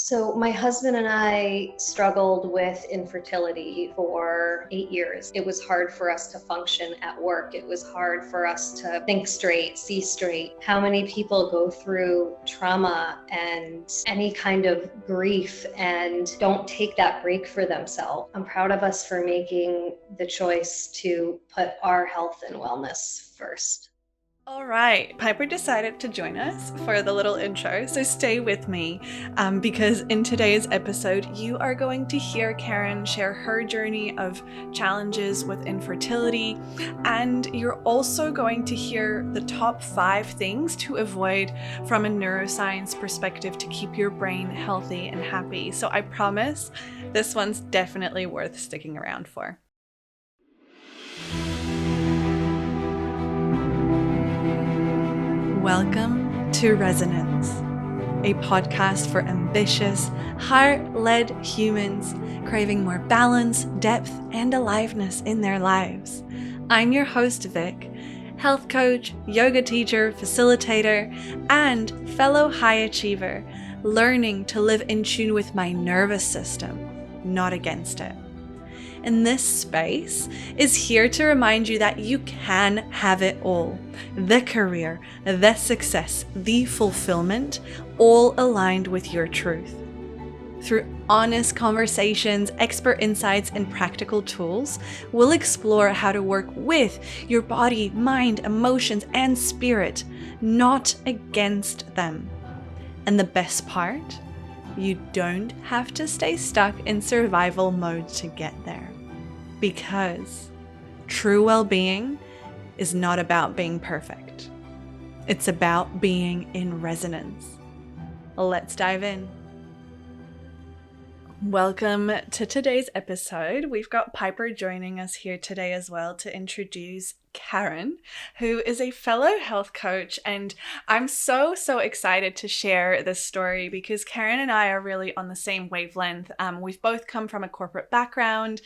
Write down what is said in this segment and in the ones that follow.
So my husband and I struggled with infertility for 8 years. It was hard for us to function at work. It was hard for us to think straight, see straight. How many people go through trauma and any kind of grief and don't take that break for themselves? I'm proud of us for making the choice to put our health and wellness first. All right, Piper decided to join us for the little intro, so stay with me because in today's episode, you are going to hear Karen share her journey of challenges with infertility, and you're also going to hear the top 5 things to avoid from a neuroscience perspective to keep your brain healthy and happy. So I promise this one's definitely worth sticking around for. Welcome to Resonance, a podcast for ambitious, heart-led humans craving more balance, depth, and aliveness in their lives. I'm your host, Vic, health coach, yoga teacher, facilitator, and fellow high achiever, learning to live in tune with my nervous system, not against it. And this space is here to remind you that you can have it all. The career, the success, the fulfillment, all aligned with your truth. Through honest conversations, expert insights, and practical tools, we'll explore how to work with your body, mind, emotions, and spirit, not against them. And the best part? You don't have to stay stuck in survival mode to get there. Because true well-being is not about being perfect. It's about being in resonance. Let's dive in. Welcome to today's episode. We've got Piper joining us here today as well to introduce Karen, who is a fellow health coach, and I'm so excited to share this story because Karen and I are really on the same wavelength. We've both come from a corporate background.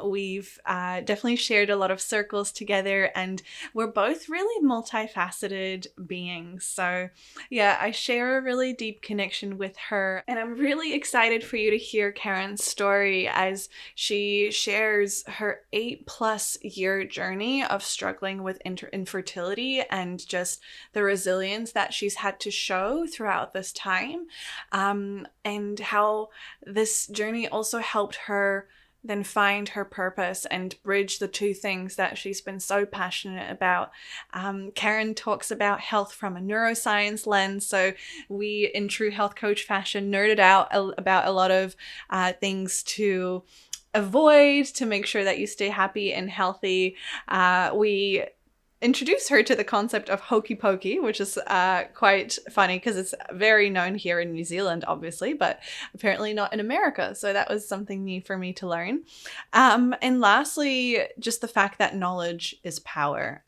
We've definitely shared a lot of circles together, and we're both really multifaceted beings. So yeah, I share a really deep connection with her, and I'm really excited for you to hear Karen's story as she shares her 8+ year journey of struggling with infertility and just the resilience that she's had to show throughout this time, and how this journey also helped her then find her purpose and bridge the two things that she's been so passionate about. Karen talks about health from a neuroscience lens. So we, in true health coach fashion, nerded out about a lot of things to avoid to make sure that you stay happy and healthy. We introduce her to the concept of hokey pokey, which is quite funny because it's very known here in New Zealand, obviously, but apparently not in America. So that was something new for me to learn. And lastly, just the fact that knowledge is power.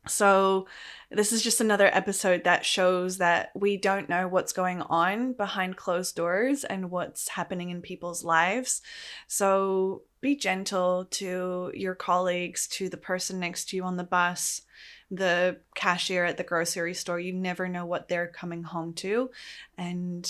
So this is just another episode that shows that we don't know what's going on behind closed doors and what's happening in people's lives. So be gentle to your colleagues, to the person next to you on the bus, the cashier at the grocery store. You never know what they're coming home to. And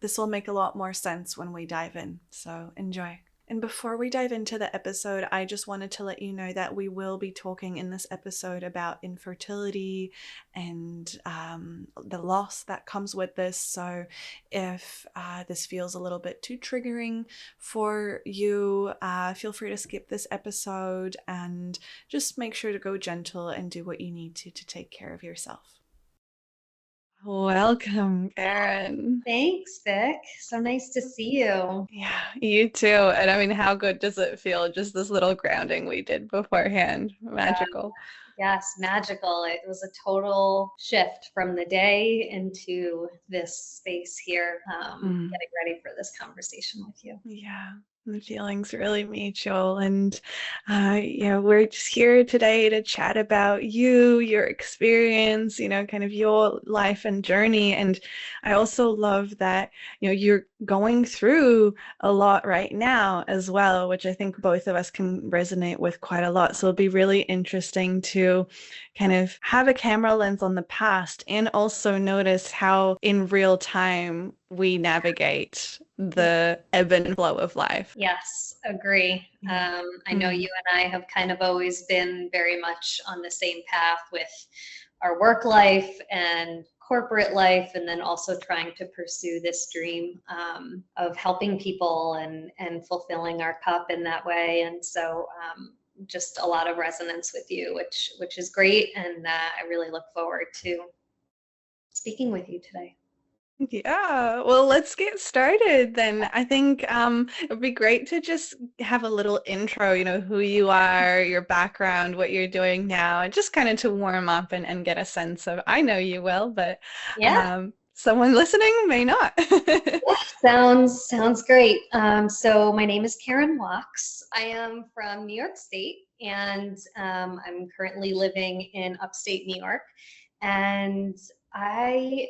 this will make a lot more sense when we dive in. So enjoy. And before we dive into the episode, I just wanted to let you know that we will be talking in this episode about infertility and the loss that comes with this. So if this feels a little bit too triggering for you, feel free to skip this episode and just make sure to go gentle and do what you need to take care of yourself. Welcome, Karen. Thanks, Vic. So nice to see you. Yeah, you too. And I mean, how good does it feel? Just this little grounding we did beforehand. Magical. Yes, magical. It was a total shift from the day into this space here, getting ready for this conversation with you. Yeah. The feeling's really mutual. And, we're just here today to chat about you, your experience, kind of your life and journey. And I also love that, you're going through a lot right now as well, which I think both of us can resonate with quite a lot. So it'll be really interesting to kind of have a camera lens on the past and also notice how in real time we navigate the ebb and flow of life. Yes, agree. I know Mm. you and I have kind of always been very much on the same path with our work life and corporate life, and then also trying to pursue this dream of helping people and fulfilling our cup in that way. And so, just a lot of resonance with you, which is great, and I really look forward to speaking with you today. Yeah, well, let's get started then. I think it'd be great to just have a little intro, who you are, your background, what you're doing now, and just kind of to warm up and get a sense of, I know you well, but Yeah. someone listening may not. Sounds great. So my name is Karen Wachs. I am from New York State, and I'm currently living in upstate New York. And I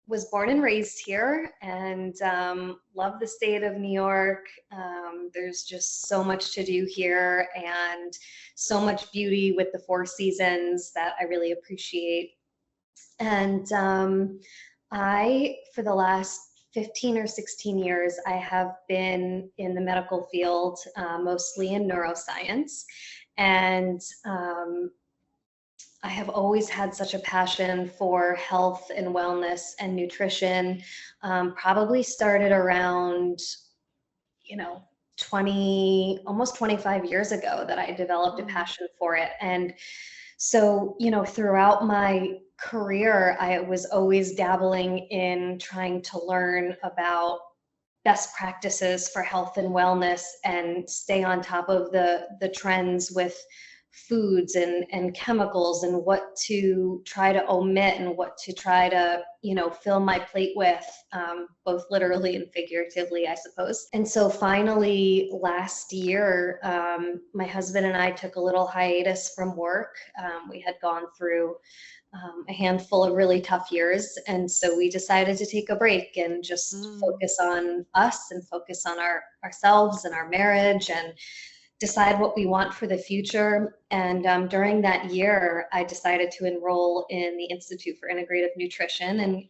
was born and raised here, and love the state of New York. There's just so much to do here, and so much beauty with the four seasons that I really appreciate. And for the last 15 or 16 years, I have been in the medical field, mostly in neuroscience. And I have always had such a passion for health and wellness and nutrition. Probably started around, you know, 20, almost 25 years ago that I developed a passion for it. And so, throughout my career, I was always dabbling in trying to learn about best practices for health and wellness and stay on top of the trends with foods and chemicals and what to try to omit and what to try to fill my plate with, both literally and figuratively, I suppose. And so finally last year, my husband and I took a little hiatus from work. We had gone through a handful of really tough years. And so we decided to take a break and just focus on us and focus on ourselves and our marriage and decide what we want for the future. And during that year, I decided to enroll in the Institute for Integrative Nutrition and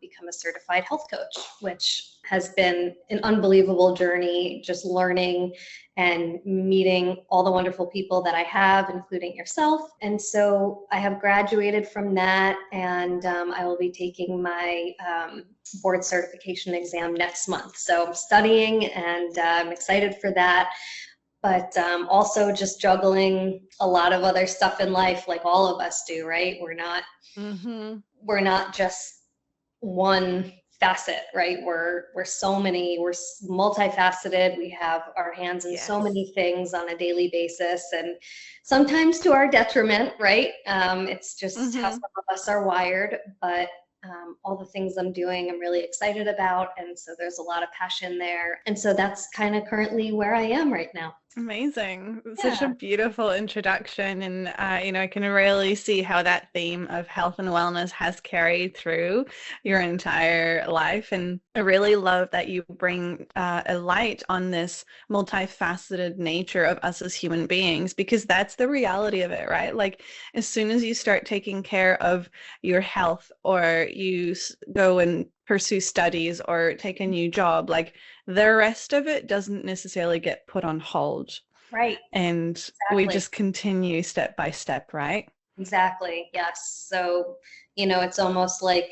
become a certified health coach, which has been an unbelievable journey, just learning and meeting all the wonderful people that I have, including yourself. And so I have graduated from that, and I will be taking my board certification exam next month. So I'm studying, and I'm excited for that. But also just juggling a lot of other stuff in life, like all of us do, right? We're not just one facet, right? We're so many, we're multifaceted. We have our hands in so Yes. many things on a daily basis, and sometimes to our detriment, right? It's just how Mm-hmm. some of us are wired, but all the things I'm doing, I'm really excited about. And so there's a lot of passion there. And so that's kind of currently where I am right now. Amazing. Such a Yeah. beautiful introduction. And, I can really see how that theme of health and wellness has carried through your entire life. And I really love that you bring a light on this multifaceted nature of us as human beings, because that's the reality of it, right? Like, as soon as you start taking care of your health, or you go and pursue studies or take a new job, like, the rest of it doesn't necessarily get put on hold, Right. and we Exactly. just continue step by step, right? Exactly. Yes. So, it's almost like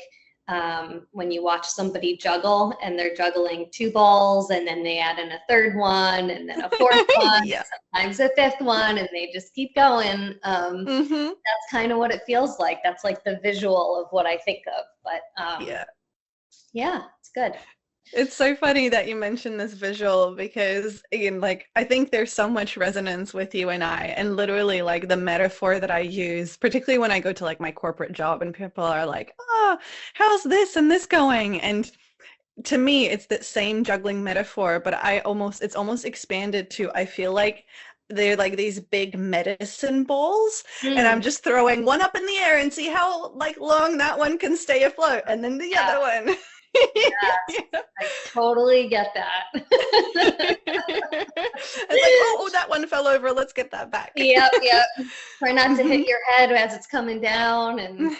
when you watch somebody juggle and they're juggling two balls and then they add in a third one and then a fourth one, Yeah. sometimes a fifth one, and they just keep going. Mm-hmm. That's kind of what it feels like. That's like the visual of what I think of. But Yeah. yeah, it's good. It's so funny that you mentioned this visual, because again, like, I think there's so much resonance with you and I, and literally like the metaphor that I use, particularly when I go to like my corporate job and people are like, oh, how's this and this going? And to me, it's that same juggling metaphor, but it's almost expanded to, I feel like they're like these big medicine balls, and I'm Mm, just throwing one up in the air and see how like long that one can stay afloat, and then the yeah, other one. yes, I totally get that. It's like, oh, that one fell over. Let's get that back. Yep, yep. Try not to hit Mhm. your head as it's coming down, and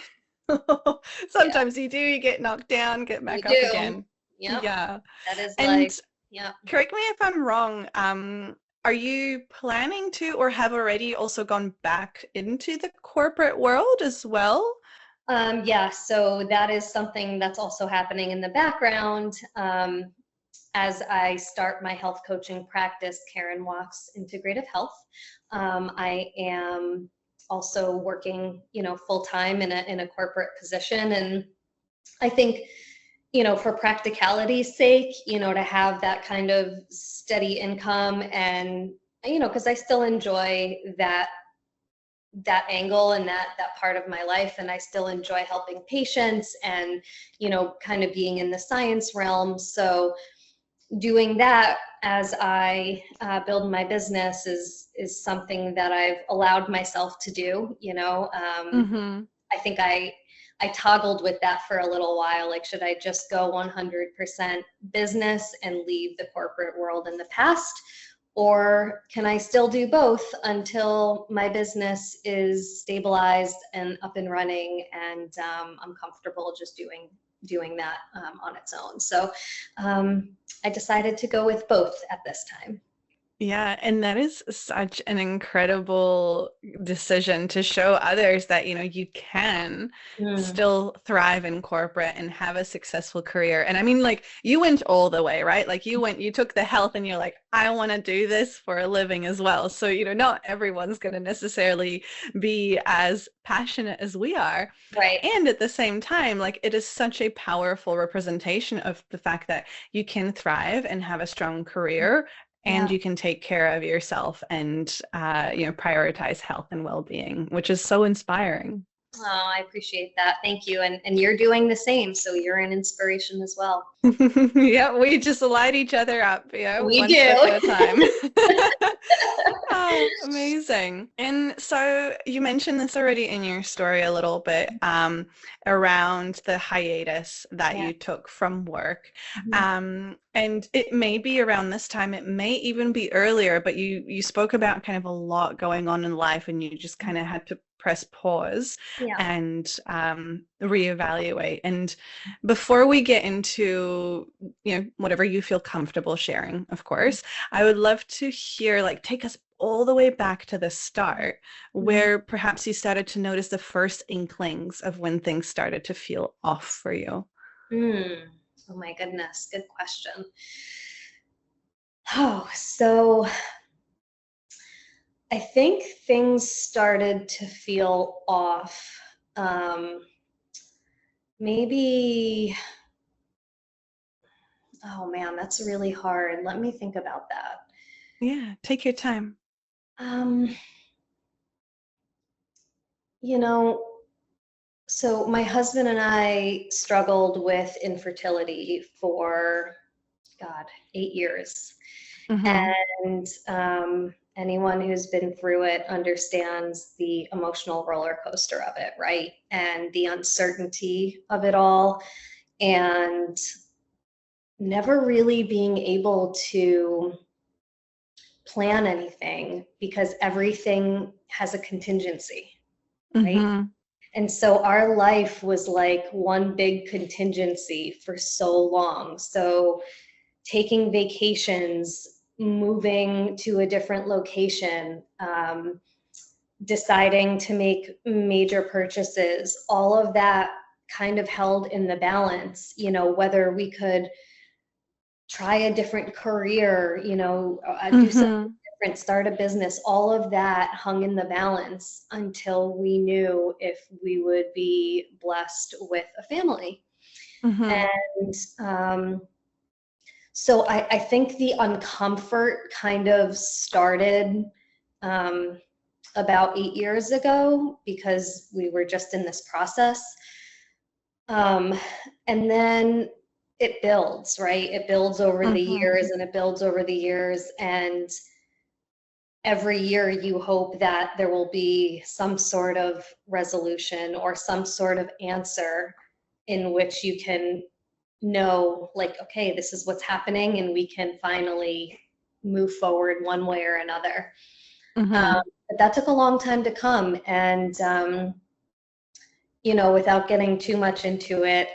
yeah, Sometimes you do, you get knocked down, get you back up do. again. Yep, Yeah. that is And life. Yep. correct me if I'm wrong, are you planning to or have already also gone back into the corporate world as well? Yeah, so that is something that's also happening in the background. As I start my health coaching practice, Karen Wachs Integrative Health. I am also working, full time in a corporate position, and I think, for practicality's sake, to have that kind of steady income, and because I still enjoy that angle and that part of my life, and I still enjoy helping patients and kind of being in the science realm. So doing that as I build my business is something that I've allowed myself to do. Mm-hmm. I think I toggled with that for a little while. Like, should I just go 100% business and leave the corporate world in the past? Or can I still do both until my business is stabilized and up and running, and I'm comfortable just doing that on its own? So I decided to go with both at this time. Yeah, and that is such an incredible decision to show others that, you can Mm, still thrive in corporate and have a successful career. And I mean, like, you went all the way, right? Like, you took the health and you're like, I want to do this for a living as well. So, not everyone's going to necessarily be as passionate as we are. right. And at the same time, like, it is such a powerful representation of the fact that you can thrive and have a strong career, and Yeah. you can take care of yourself and prioritize health and well-being, which is so inspiring. Oh, I appreciate that. Thank you. And you're doing the same. So you're an inspiration as well. Yeah, we just light each other up, We one step at do. a time. Oh, amazing. And so you mentioned this already in your story a little bit, around the hiatus that Yeah. you took from work. Mhm. And it may be around this time, it may even be earlier, but you spoke about kind of a lot going on in life, and you just kind of had to press pause Yeah. and reevaluate. And before we get into, whatever you feel comfortable sharing, of course, I would love to hear, like, take us all the way back to the start, Mhm. where perhaps you started to notice the first inklings of when things started to feel off for you. Mm. Oh my goodness. Good question. Oh, so I think things started to feel off. Um, maybe, oh man, that's really hard. Let me think about that. Yeah, take your time. Um, you know, so my husband and I struggled with infertility for, God, 8 years. Mm-hmm. And anyone who's been through it understands the emotional roller coaster of it, right? And the uncertainty of it all, and never really being able to plan anything because everything has a contingency, right? Mm-hmm. And so our life was like one big contingency for so long. So taking vacations, moving to a different location, deciding to make major purchases, all of that kind of held in the balance, whether we could try a different career, do something Mm-hmm. different, start a business, all of that hung in the balance until we knew if we would be blessed with a family. Mm-hmm. And so I think the uncomfort kind of started um, about 8 years ago because we were just in this process. Um, and then it builds, right? It builds over the Mm-hmm. years and it builds over the years. And every year you hope that there will be some sort of resolution or some sort of answer in which you can know, like, okay, this is what's happening and we can finally move forward one way or another. Mm-hmm. But that took a long time to come. And, without getting too much into it,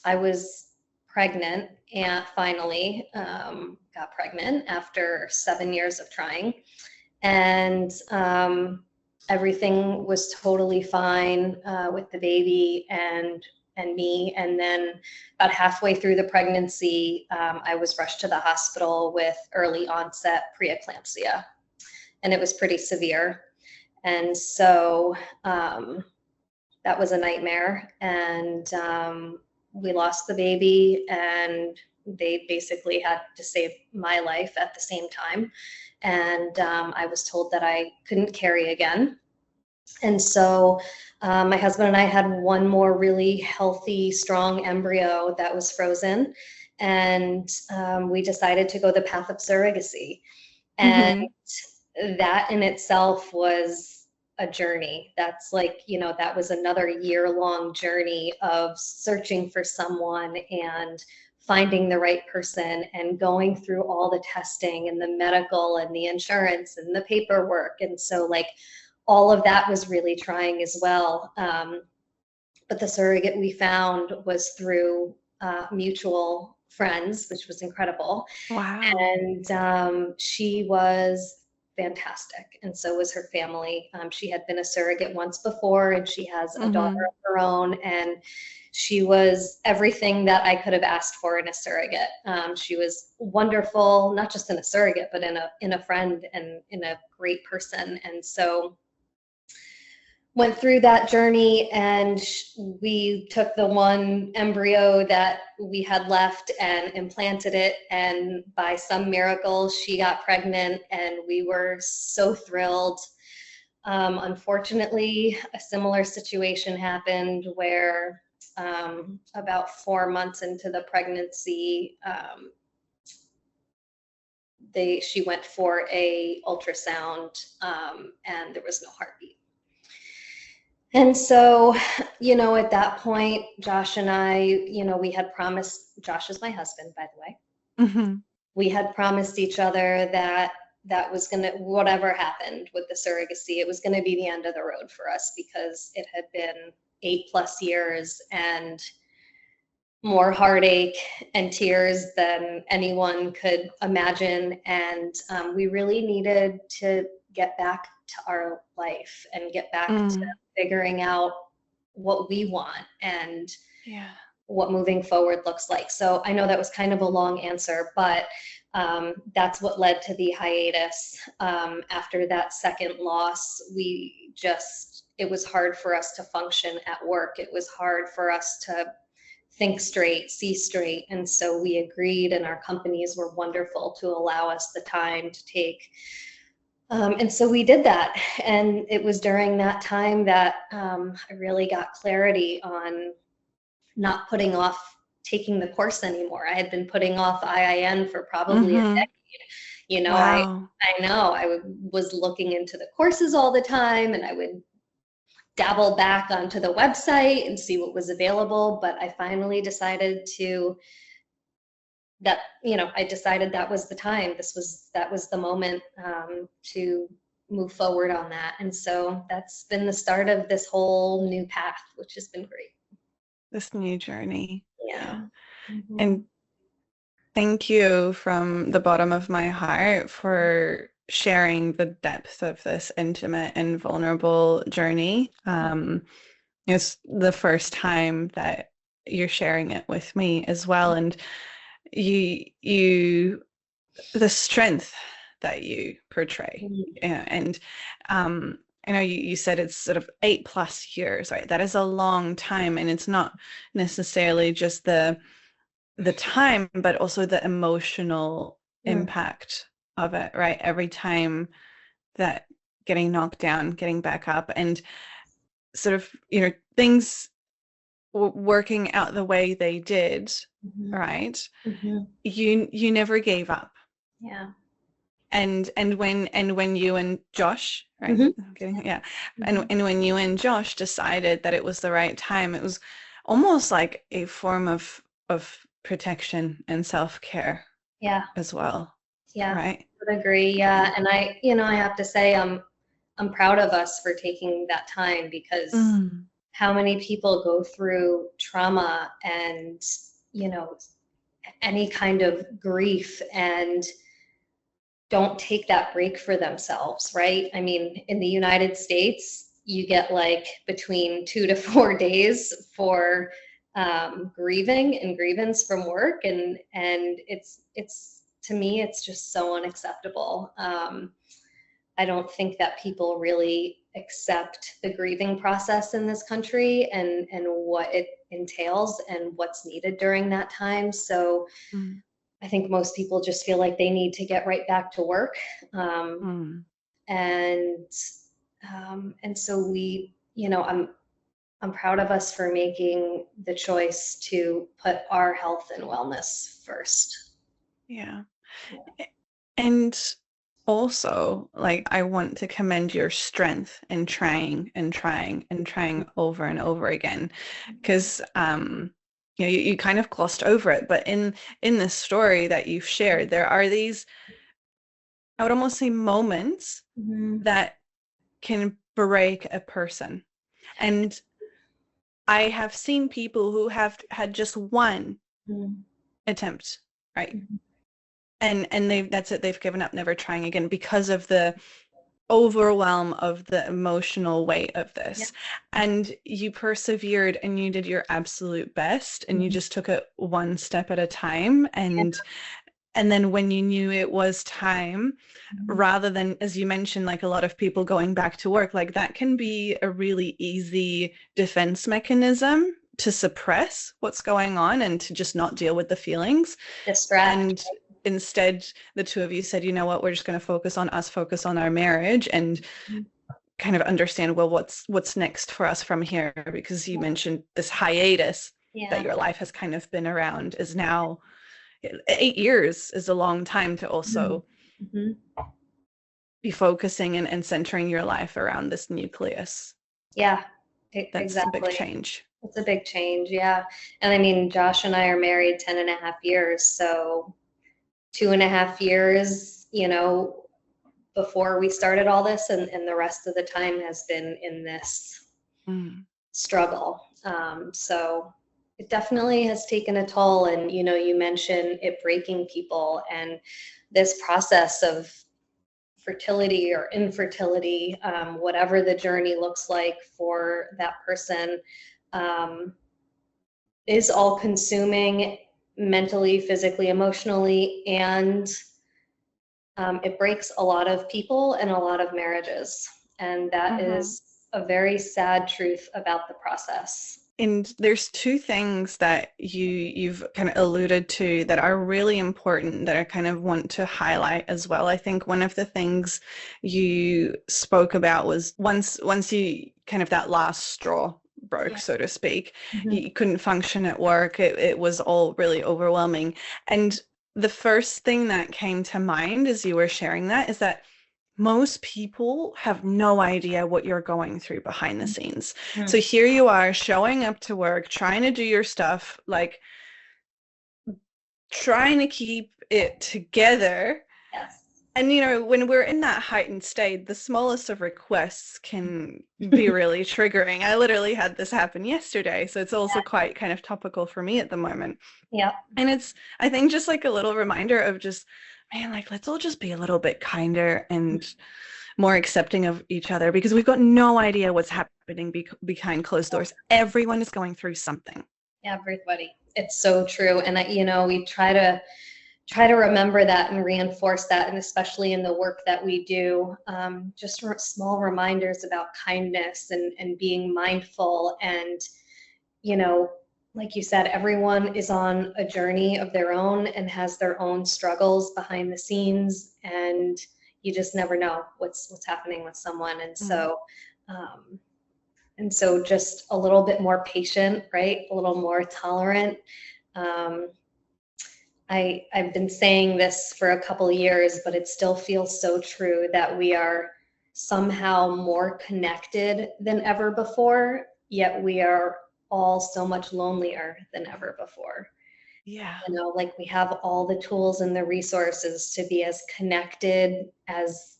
I was pregnant and finally got pregnant after 7 years of trying. And everything was totally fine with the baby and me. And then about halfway through the pregnancy, I was rushed to the hospital with early onset preeclampsia, and it was pretty severe. And so that was a nightmare. And we lost the baby, and they basically had to save my life at the same time. And I was told that I couldn't carry again. And so my husband and I had one more really healthy, strong embryo that was frozen. And we decided to go the path of surrogacy. And Mm-hmm. that in itself was a journey. That's like, that was another year-long journey of searching for someone and finding the right person and going through all the testing and the medical and the insurance and the paperwork. And so, like, all of that was really trying as well. But the surrogate we found was through mutual friends, which was incredible. Wow. And she was fantastic, and so was her family. She had been a surrogate once before, and she has a daughter Mm-hmm. of her own, and she was everything that I could have asked for in a surrogate. She was wonderful, not just in a surrogate, but in a friend and in a great person. And so went through that journey, and we took the one embryo that we had left and implanted it, and by some miracle she got pregnant, and we were so thrilled. Unfortunately, a similar situation happened where about 4 months into the pregnancy, she went for a ultrasound, and there was no heartbeat. And so, at that point, Josh and I, we had promised, Josh is my husband, by the way. Mm-hmm. We had promised each other that that was going to, whatever happened with the surrogacy, it was going to be the end of the road for us, because it had been 8+ years and more heartache and tears than anyone could imagine. And we really needed to get back to our life and get back to Mm. figuring out what we want and Yeah. what moving forward looks like. So I know that was kind of a long answer, but that's what led to the hiatus. After that second loss, it was hard for us to function at work. It was hard for us to think straight, see straight. And so we agreed, and our companies were wonderful to allow us the time to take. And so we did that. And it was during that time that I really got clarity on not putting off taking the course anymore. I had been putting off IIN for probably a Mm-hmm. decade. You know, I Wow. I know was looking into the courses all the time, and I would dabble back onto the website and see what was available. But I finally decided I decided that was the time. That was the moment to move forward on that. And so that's been the start of this whole new path, which has been great. This new journey. Yeah. Yeah. Mhm. And thank you from the bottom of my heart for sharing the depth of this intimate and vulnerable journey. It's the first time that you're sharing it with me as well. And you the strength that you portray. Yeah, and I know you said it's sort of 8+ years, right? That is a long time, and it's not necessarily just the time, but also the emotional Mm. impact of it, right? Every time that getting knocked down, getting back up, and sort of, things working out the way they did, Mm-hmm. right? Mm-hmm. You never gave up. Yeah. And when you and Josh, right? Mm-hmm. Okay, yeah. Mm-hmm. And when you and Josh decided that it was the right time, it was almost like a form of protection and self-care Yeah. as well, Yeah. right? I would agree. Yeah. And I have to say, I'm proud of us for taking that time, because Mm, how many people go through trauma and, you know, any kind of grief and don't take that break for themselves, right? I mean, in the United States, you get like between 2 to 4 days for grieving and grievance from work, and it's to me, it's just so unacceptable. I don't think that people really accept the grieving process in this country, and what it entails and what's needed during that time. So mm, I think most people just feel like they need to get right back to work. Um, mm. and and so I'm proud of us for making the choice to put our health and wellness first. Yeah. And also, like, I want to commend your strength in trying and trying and trying over and over again. Because you kind of glossed over it, but in this story that you've shared, there are these, I would almost say, moments Mm-hmm. that can break a person. And I have seen people who have had just one attempt, right? Mm-hmm. And that's it, they've given up, never trying again, because of the overwhelm of the emotional weight of Yeah. this. And you persevered and you did your absolute best, and you Mm-hmm. just took it one step at a time. And then when you knew it was time, Mm-hmm. rather than, as you mentioned, like a lot of people going back to work, like that can be a really easy defense mechanism to suppress what's going on and to just not deal with the feelings. Distract. And instead, the two of you said, you know what, we're just going to focus on us, focus on our marriage, and Mm-hmm. kind of understand, well, what's next for us from here, because you mentioned this hiatus that Yeah. your life has kind of been around is now 8 years is a long time to also Mm-hmm. be focusing and centering your life around this nucleus. Yeah. That's a big Exactly. change. It's a big change. Yeah. And I mean, Josh and I are married 10.5 years. So 2.5 years, before we started all this, and the rest of the time has been in this Mm, struggle. So it definitely has taken a toll. And, you mentioned it breaking people, and this process of fertility or infertility, whatever the journey looks like for that person, um, is all consuming mentally, physically, emotionally, and it breaks a lot of people and a lot of marriages. And that mhm. is a very sad truth about the process. And there's two things that you've kind of alluded to that are really important that I kind of want to highlight as well. I think one of the things you spoke about was once you kind of that last straw broke, Yeah. so to speak, Mm-hmm. you couldn't function at work. It was all really overwhelming. And the first thing that came to mind as you were sharing that is that most people have no idea what you're going through behind the scenes. Mm-hmm. So here you are showing up to work, trying to do your stuff, like trying to keep it together. Yes. And when we're in that heightened state, the smallest of requests can be really triggering. I literally had this happen yesterday, so it's also quite kind of topical for me at the moment. Yeah. And it's, I think, just like a little reminder of just, man, like, let's all just be a little bit kinder and more accepting of each other, because we've got no idea what's happening behind closed doors. Everyone is going through something. Everybody. It's so true. And we try to remember that and reinforce that, and especially in the work that we do, just small reminders about kindness and being mindful. And, you know, like you said, everyone is on a journey of their own and has their own struggles behind the scenes, and you just never know what's happening with someone. And Mm. so, um, And so just a little bit more patient, right? A little more tolerant. Um, I've been saying this for a couple of years, but it still feels so true that we are somehow more connected than ever before, yet we are all so much lonelier than ever before. Yeah. You know, like we have all the tools and the resources to be as connected as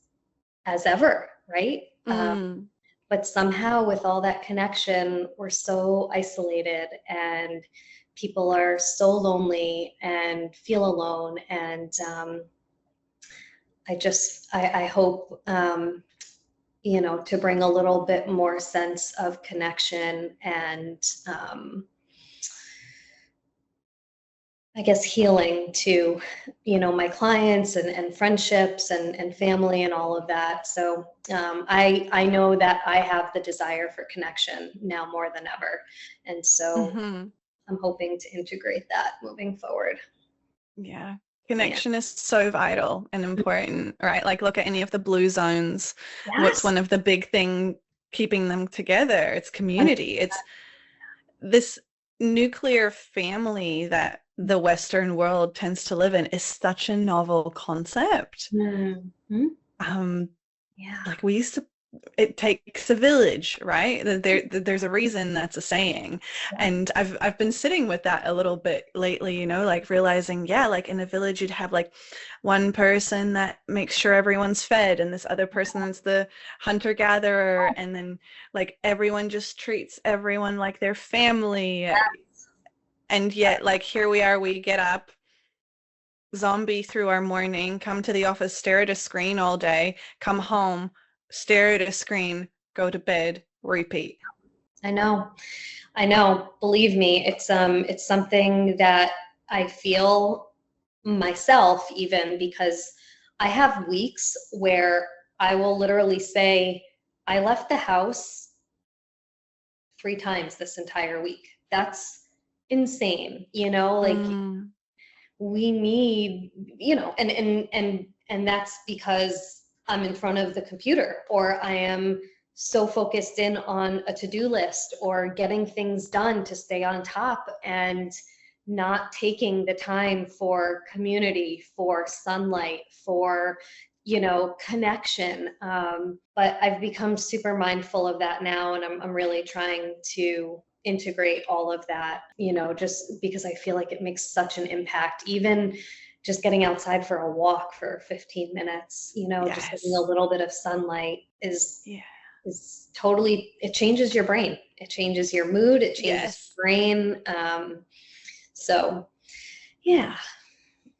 ever, right? Mm. But somehow with all that connection, we're so isolated and people are so lonely and feel alone. And I hope, to bring a little bit more sense of connection and I guess healing to, my clients and friendships and family and all of that. So I know that I have the desire for connection now more than ever. And so Hmm. I'm hoping to integrate that moving forward. Yeah. Yeah. Connection is so vital and important, right? Like look at any of the blue zones. What's Yes. one of the big thing keeping them together? It's community. It's this nuclear family that the Western world tends to live in is such a novel concept. Mm-hmm. Um, Yeah. like we used to, it takes a village, right? There's a reason that's a saying. Yeah. And I've been sitting with that a little bit lately, like realizing, yeah, like in a village you'd have like one person that makes sure everyone's fed and this other person is the hunter gatherer, and then like everyone just treats everyone like their family. And yet like here we are, we get up, zombie through our morning, come to the office, stare at a screen all day, come home, stare at a screen, go to bed, repeat. I know. I know. Believe me, it's something that I feel myself even because I have weeks where I will literally say, I left the house 3 times this entire week. That's insane, like Mm, we need, and that's because I'm in front of the computer or I am so focused in on a to-do list or getting things done to stay on top and not taking the time for community, for sunlight, for connection. But I've become super mindful of that now, and I'm really trying to integrate all of that, just because I feel like it makes such an impact. Even just getting outside for a walk for 15 minutes, just getting a yes. little bit of sunlight is Yeah. is totally, it changes your brain. It changes your mood. It changes Yes. your brain. So yeah.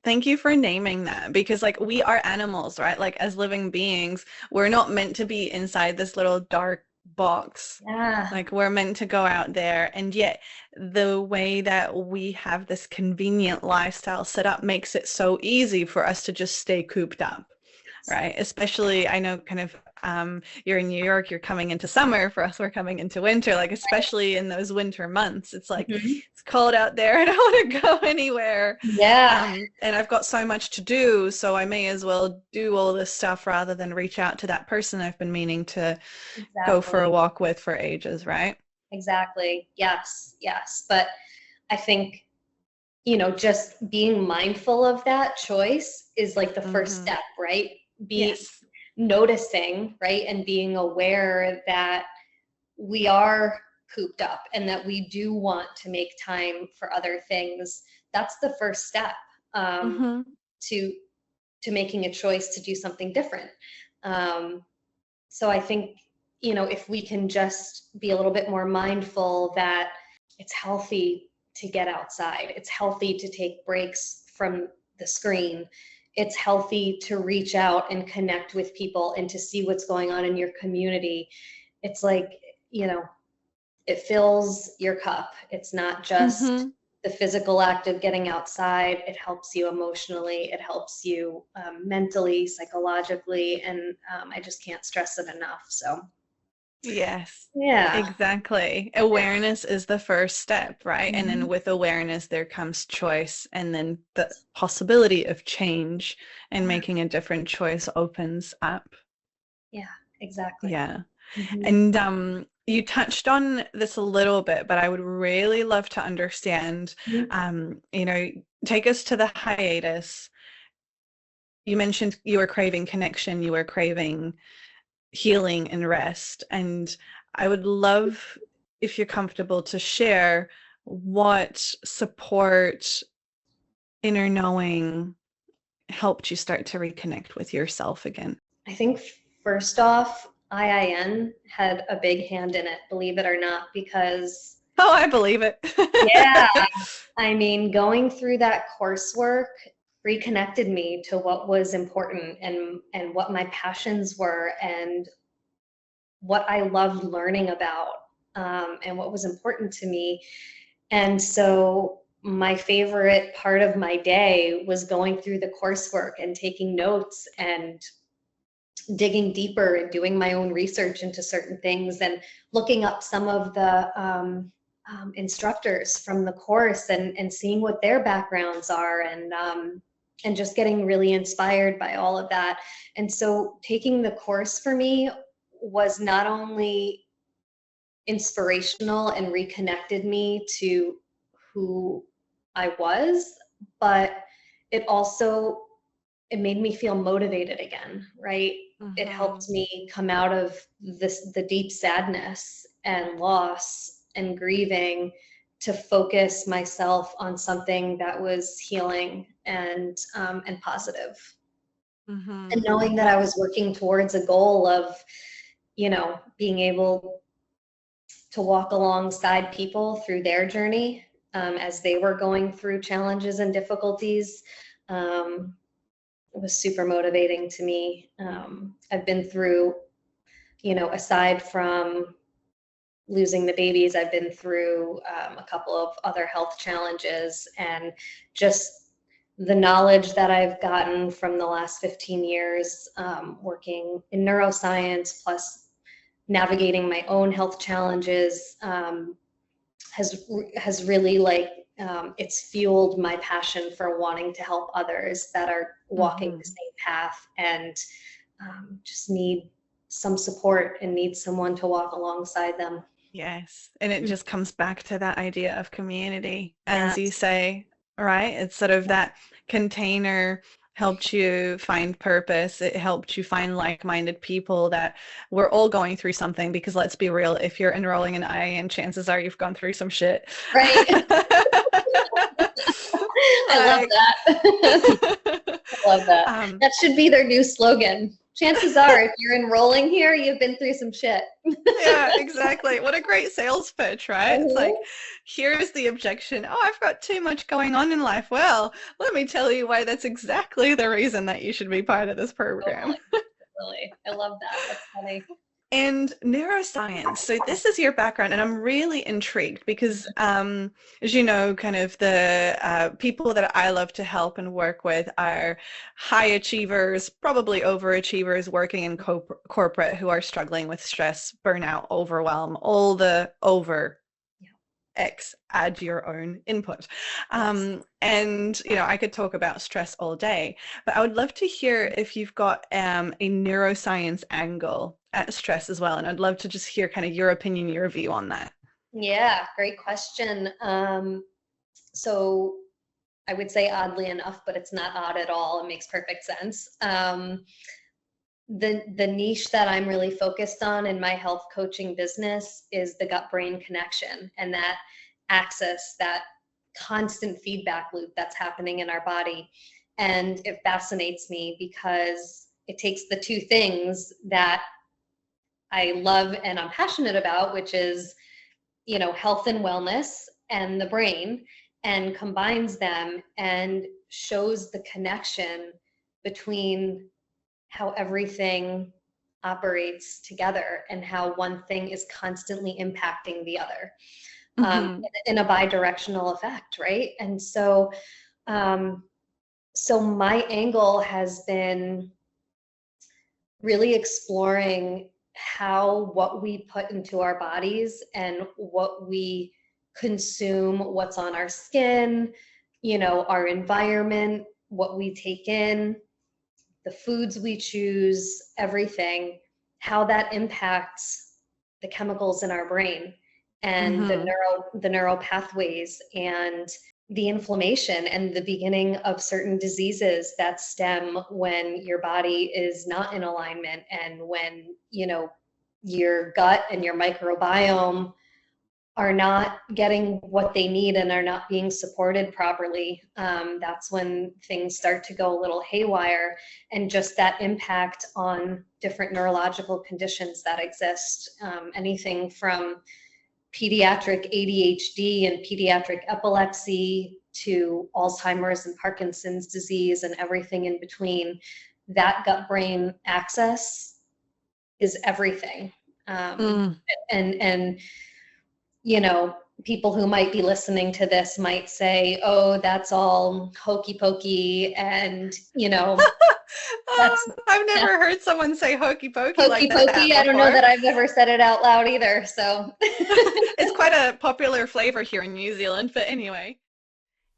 Thank you for naming that, because like we are animals, right? Like as living beings, we're not meant to be inside this little dark box. Yeah. Like we're meant to go out there, and yet the way that we have this convenient lifestyle set up makes it so easy for us to just stay cooped up. Right? Especially, I know kind of you're in New York, you're coming into summer. For us, we're coming into winter. Like, especially in those winter months, it's like Mhm. it's cold out there. I don't want to go anywhere. Yeah. And I've got so much to do, so I may as well do all this stuff rather than reach out to that person I've been meaning to go for a Exactly. walk with for ages, right? Exactly. Yes. Yes. But I think, just being mindful of that choice is like the first Mm-hmm. step, right? Be Yes. noticing, right? And being aware that we are cooped up and that we do want to make time for other things. That's the first step, um, Mm-hmm. to to making a choice to do something different. Um, so I think, if we can just be a little bit more mindful that it's healthy to get outside, it's healthy to take breaks from the screen, it's healthy to reach out and connect with people and to see what's going on in your community. It's like, you know, it fills your cup. It's not just Mm-hmm. the physical act of getting outside. It helps you emotionally. It helps you mentally, psychologically, and I just can't stress it enough. So Yes, yeah, exactly. Awareness is the first step, right? And then mhm. with awareness, there comes choice, and then the possibility of change and Yeah, making a different choice opens up. yeah, exactly. Yeah. Hmm. And you touched on this a little bit, but I would really love to understand, you know, take us to the hiatus. You mentioned you were craving connection, you were craving healing and rest. And I would love, if you're comfortable, to share what support, inner knowing helped you start to reconnect with yourself again. I think first off, IIN had a big hand in it, believe it or not, because Oh, I believe it. yeah, I mean, going through that coursework reconnected me to what was important and what my passions were and what I loved learning about, and what was important to me. And so my favorite part of my day was going through the coursework and taking notes and digging deeper and doing my own research into certain things and looking up some of the instructors from the course and seeing what their backgrounds are and just getting really inspired by all of that. And so taking the course for me was not only inspirational and reconnected me to who I was, but it made me feel motivated again, right? It helped me come out of the deep sadness and loss and grieving to focus myself on something that was healing and positive. And knowing that I was working towards a goal of, being able to walk alongside people through their journey, as they were going through challenges and difficulties. It was super motivating to me. I've been through, aside from losing the babies, I've been through a couple of other health challenges, and just the knowledge that I've gotten from the last 15 years working in neuroscience, plus navigating my own health challenges, has really it's fueled my passion for wanting to help others that are walking the same path and just need some support and need someone to walk alongside them. Yes. And it just comes back to that idea of community, as you say, right? It's sort of that container helped you find purpose. It helped you find like-minded people that we're all going through something, because let's be real, if you're enrolling in IIN, chances are you've gone through some shit. Right. I love that. I love that. That should be their new slogan. Chances are, if you're enrolling here, you've been through some shit. Yeah, exactly. What a great sales pitch, right? It's like, here's the objection. Oh, I've got too much going on in life. Well, let me tell you why that's exactly the reason that you should be part of this program. Really. I love that. That's funny. And neuroscience. So this is your background, and I'm really intrigued because, as you know, kind of the people that I love to help and work with are high achievers, probably overachievers, working in corporate who are struggling with stress, burnout, overwhelm, all the over. X, add your own input. And, I could talk about stress all day, but I would love to hear if you've got a neuroscience angle at stress as well. And I'd love to just hear kind of your opinion, your view on that. Yeah, great question. So I would say oddly enough, but it's not odd at all. It makes perfect sense. The niche that I'm really focused on in my health coaching business is the gut-brain connection and that axis, that constant feedback loop that's happening in our body. And it fascinates me because it takes the two things that I love and I'm passionate about, which is, health and wellness and the brain, and combines them and shows the connection between how everything operates together and how one thing is constantly impacting the other, in a bi-directional effect, right? And so, so my angle has been really exploring how what we put into our bodies and what we consume, what's on our skin, our environment, what we take in, the foods we choose, everything, how that impacts the chemicals in our brain and Mm-hmm. the neural pathways and the inflammation and the beginning of certain diseases that stem when your body is not in alignment, and when, your gut and your microbiome are not getting what they need and are not being supported properly. That's when things start to go a little haywire, and just that impact on different neurological conditions that exist. Anything from pediatric ADHD and pediatric epilepsy to Alzheimer's and Parkinson's disease and everything in between. That gut brain axis is everything. Mm. And people who might be listening to this might say, oh, that's all hokey pokey, and that's I've never heard someone say hokey pokey hokey like that pokey. I don't know before. that I've ever said it out loud either. So It's quite a popular flavor here in New Zealand, but anyway.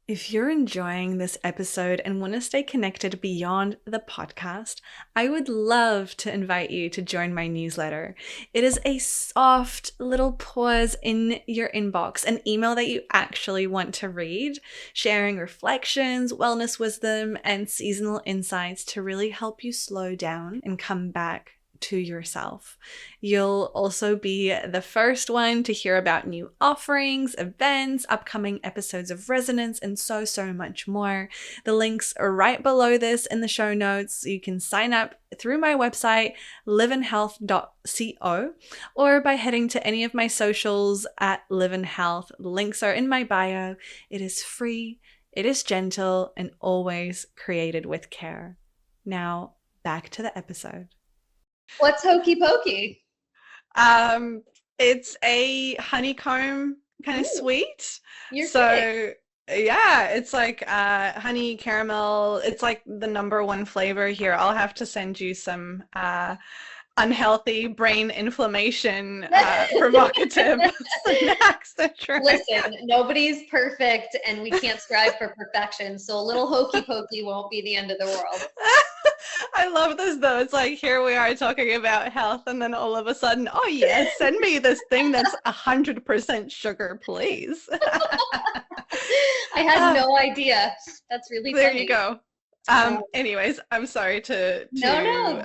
If you're enjoying this episode and want to stay connected beyond the podcast, I would love to invite you to join my newsletter. It is a soft little pause in your inbox, an email that you actually want to read, sharing reflections, wellness wisdom, and seasonal insights to really help you slow down and come back to yourself. You'll also be the first one to hear about new offerings, events, upcoming episodes of Resonance, and so much more. The links are right below this in the show notes. You can sign up through my website, liveandhealth.co, or by heading to any of my socials at liveandhealth. Links are in my bio. It is free, it is gentle, and always created with care. Now, back to the episode. what's hokey pokey? It's a honeycomb kind of sweet. You're So kidding. yeah, it's like honey caramel. It's like the number one flavor here. I'll have to send you some unhealthy brain inflammation provocative snacks to try. Listen, nobody's perfect and we can't strive for perfection. So a little hokey pokey won't be the end of the world. I love this though. It's like here we are talking about health, and then all of a sudden, oh yes, send me this thing that's 100% sugar, please. I had no idea. That's really There funny. you go. Anyways, I'm sorry to No,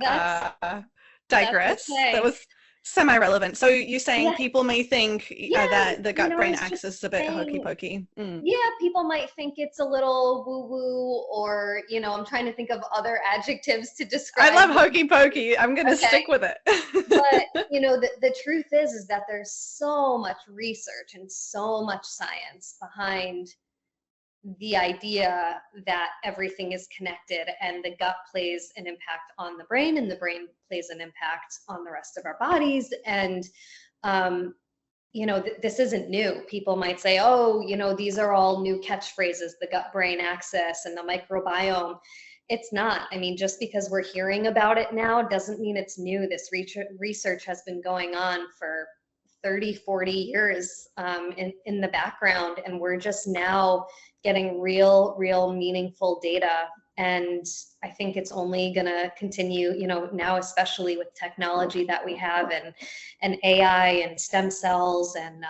digress. that's okay. That was semi-relevant. So you're saying people may think Yeah, that the gut-brain it's just axis is a bit saying, hokey-pokey. yeah, people might think it's a little woo-woo, or, I'm trying to think of other adjectives to describe. I love hokey-pokey. I'm going to stick with it. But, the truth is that there's so much research and so much science behind the idea that everything is connected, and the gut plays an impact on the brain, and the brain plays an impact on the rest of our bodies. And this isn't new. People might say, oh, these are all new catchphrases, the gut brain axis and the microbiome. It's not. I mean, just because we're hearing about it now doesn't mean it's new. This research has been going on for 30, 40 years in the background, and we're just now getting real meaningful data. And I think it's only going to continue, now, especially with technology that we have, and AI and stem cells and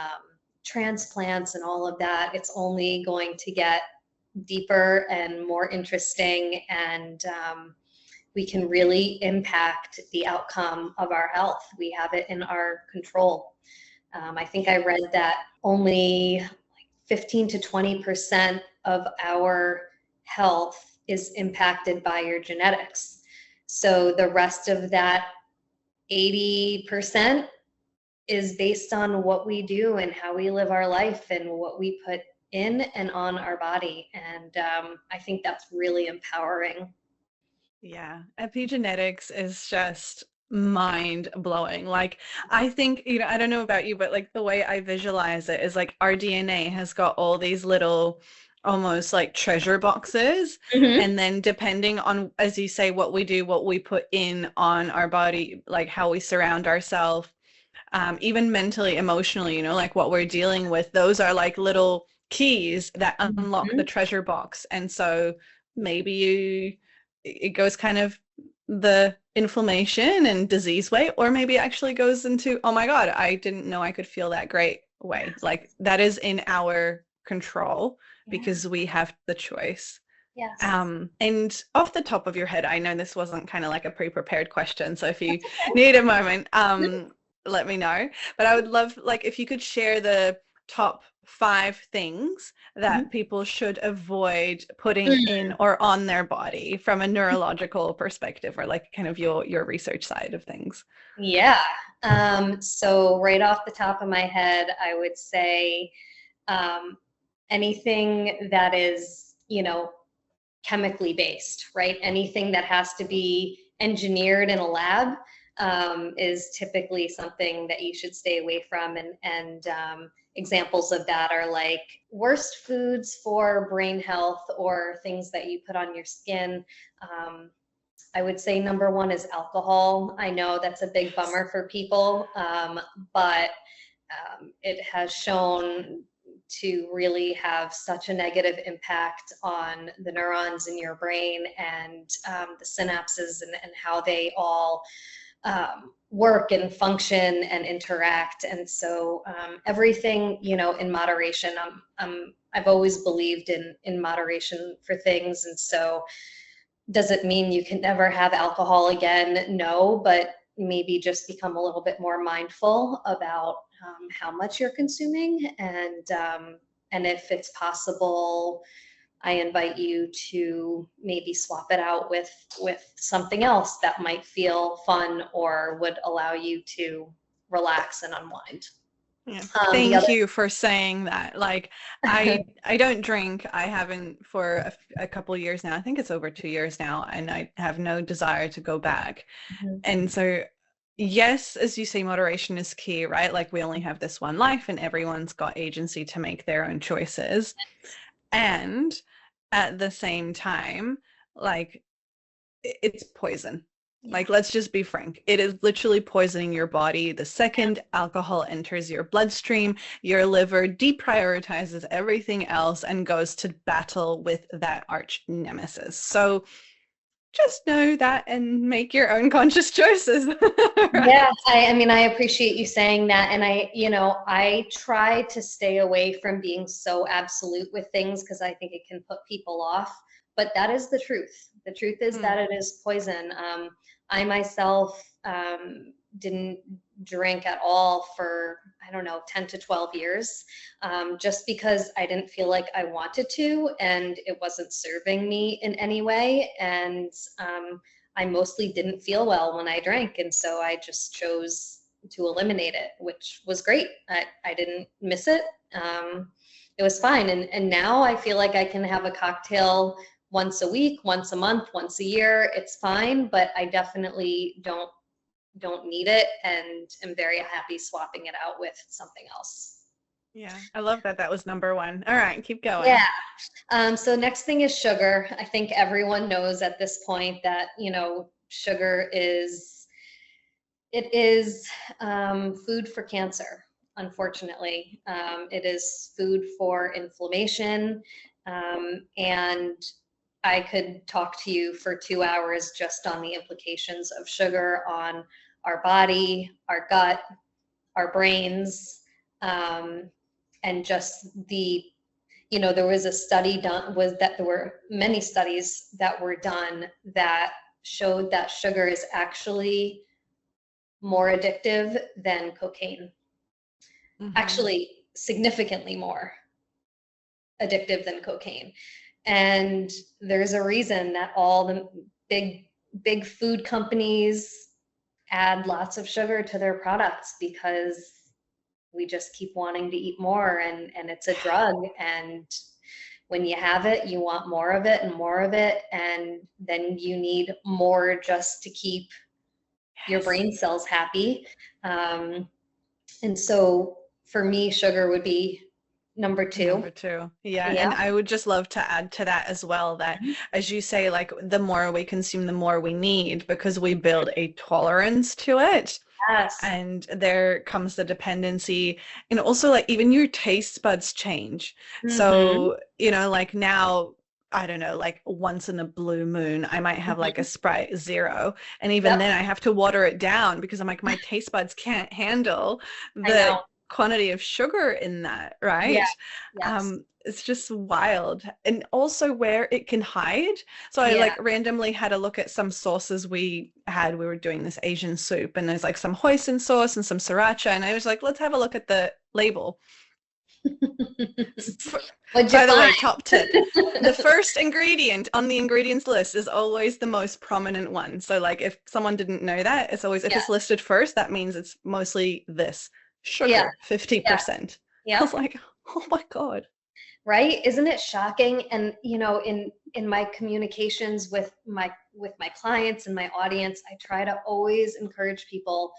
transplants and all of that. It's only going to get deeper and more interesting, and we can really impact the outcome of our health. We have it in our control. I think I read that only 15 to 20% of our health is impacted by your genetics. So the rest of that 80% is based on what we do and how we live our life and what we put in and on our body. And I think that's really empowering. Yeah, epigenetics is just mind blowing. Like, I think, I don't know about you, but like the way I visualize it is like our DNA has got all these little almost like treasure boxes. Mm-hmm. And then depending on, as you say, what we do, what we put in on our body, like how we surround ourselves, even mentally, emotionally, like what we're dealing with, those are like little keys that unlock the treasure box. And so maybe it goes kind of the inflammation and disease way, or maybe it actually goes into, oh my God, I didn't know I could feel that great way. Like that is in our control Yeah. because we have the choice. Yes. And off the top of your head, I know this wasn't kind of like a pre-prepared question, so if you That's okay. need a moment, let me know. But I would love, like, if you could share the top 5 things that Mhm. people should avoid putting Mm. in or on their body from a neurological perspective, or like kind of your research side of things. Yeah. So right off the top of my head, I would say um, anything that is, chemically based, right? Anything that has to be engineered in a lab is typically something that you should stay away from. And examples of that are like worst foods for brain health or things that you put on your skin. Um, I would say number one is alcohol. I know that's a big bummer for people, but it has shown to really have such a negative impact on the neurons in your brain and the synapses and how they all work and function and interact. And so everything, in moderation. I've always believed in moderation for things, and so does it mean you can never have alcohol again? No, but maybe just become a little bit more mindful about how much you're consuming, and if it's possible, I invite you to maybe swap it out with something else that might feel fun or would allow you to relax and unwind. Yeah. The Thank other, you for saying that. Like I don't drink. I haven't for a couple years now. I think it's over 2 years now, and I have no desire to go back. And so, yes, as you say, moderation is key, right? Like we only have this one life, and everyone's got agency to make their own choices. And at the same time, like it's poison. yeah, Like, let's just be frank. It is literally poisoning your body. The second alcohol enters your bloodstream, your liver deprioritizes everything else and goes to battle with that arch nemesis. So just know that and make your own conscious choices. yeah, Right. I mean, I appreciate you saying that. And I try to stay away from being so absolute with things because I think it can put people off. But that is the truth. The truth is Mm. that it is poison. I myself didn't drink at all for, I don't know, 10 to 12 years, just because I didn't feel like I wanted to and it wasn't serving me in any way. And I mostly didn't feel well when I drank, and so I just chose to eliminate it, which was great. I didn't miss it. It was fine, and now I feel like I can have a cocktail once a week, once a month, once a year. It's fine, but I definitely don't need it, and am very happy swapping it out with something else. Yeah, I love that. That was number one. All right, keep going. Yeah. So next thing is sugar. I think everyone knows at this point that sugar is food for cancer. Unfortunately, it is food for inflammation, and I could talk to you for 2 hours just on the implications of sugar on our body, our gut, our brains, and just there was a study done, was that there were many studies that were done that showed that sugar is actually more addictive than cocaine. Hmm. Actually, significantly more addictive than cocaine. And there's a reason that all the big food companies add lots of sugar to their products, because we just keep wanting to eat more, and it's a drug, and when you have it you want more of it and more of it, and then you need more just to keep your Yes. brain cells happy. um, and so for me sugar would be number two. Number two. Yeah. Yeah. And I would just love to add to that as well that, as you say, like the more we consume, the more we need because we build a tolerance to it. Yes. And there comes the dependency. And also, like, even your taste buds change. Mm-hmm. So, like now, I don't know, like once in a blue moon, I might have like a Mhm. Sprite Zero. And even Yep, then I have to water it down because I'm like, my taste buds can't handle I the know. quantity of sugar in that, Yeah. right? Yes. It's just wild. And also where it can hide. So I Yeah. like randomly had a look at some sauces we had. We were doing this Asian soup and there's like some hoisin sauce and some sriracha. And I was like, let's have a look at the label. What'd you By the find? way, top tip. The first ingredient on the ingredients list is always the most prominent one. So like if someone didn't know that, it's always if Yeah. it's listed first, that means it's mostly this. Yeah. Sugar, Yeah. 50%. I Yep. was like, oh my God. Right? Isn't it shocking? And in my communications with my clients and my audience, I try to always encourage people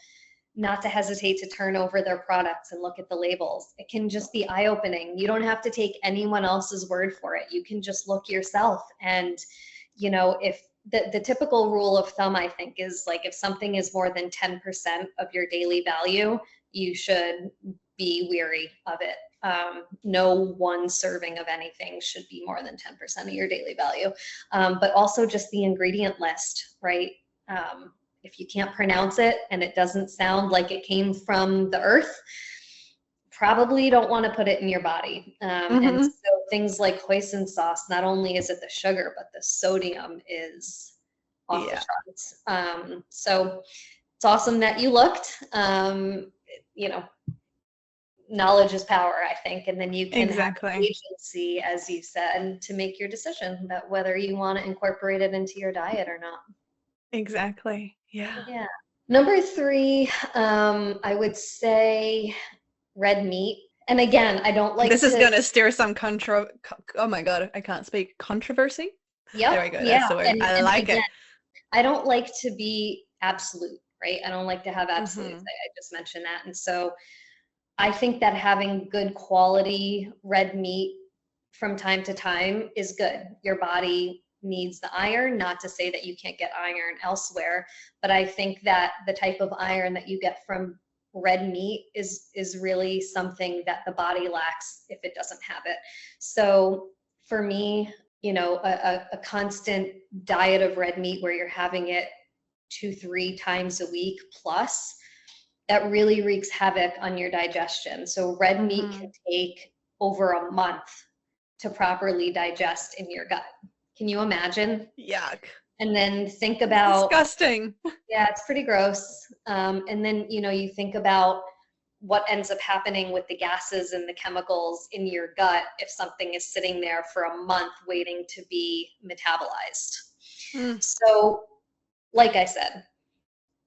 not to hesitate to turn over their products and look at the labels. It can just be eye-opening. You don't have to take anyone else's word for it. You can just look yourself. And, if the typical rule of thumb, I think, is like if something is more than 10% of your daily value, you should be weary of it. No one serving of anything should be more than 10% of your daily value. But also just the ingredient list, right? If you can't pronounce it and it doesn't sound like it came from the earth, probably don't want to put it in your body. And Hmm. so things like hoisin sauce, not only is it the sugar, but the sodium is off the Yeah, charts. So it's awesome that you looked. You know, Knowledge is power, I think, and then you can have exactly. agency, as you said, to make your decision about whether you want to incorporate it into your diet or not. Exactly. Yeah. Yeah. Number three, I would say red meat. And again, I don't like This is to, gonna stir some oh my God, I can't speak. Controversy? There yep, we go. That's yeah. the word. I And like again, it. I don't like to be absolute, right? I don't like to have absolutes. Hmm. I just mentioned that. And so I think that having good quality red meat from time to time is good. Your body needs the iron, not to say that you can't get iron elsewhere, but I think that the type of iron that you get from red meat is really something that the body lacks if it doesn't have it. So for me, a constant diet of red meat where you're having it 2, 3 times a week plus, that really wreaks havoc on your digestion. So red meat can Hmm. take over a month to properly digest in your gut. Can you imagine? Yuck. And then think It's about, disgusting. yeah, it's pretty gross. And then, you think about what ends up happening with the gases and the chemicals in your gut if something is sitting there for a month waiting to be metabolized. Mm. So, like I said,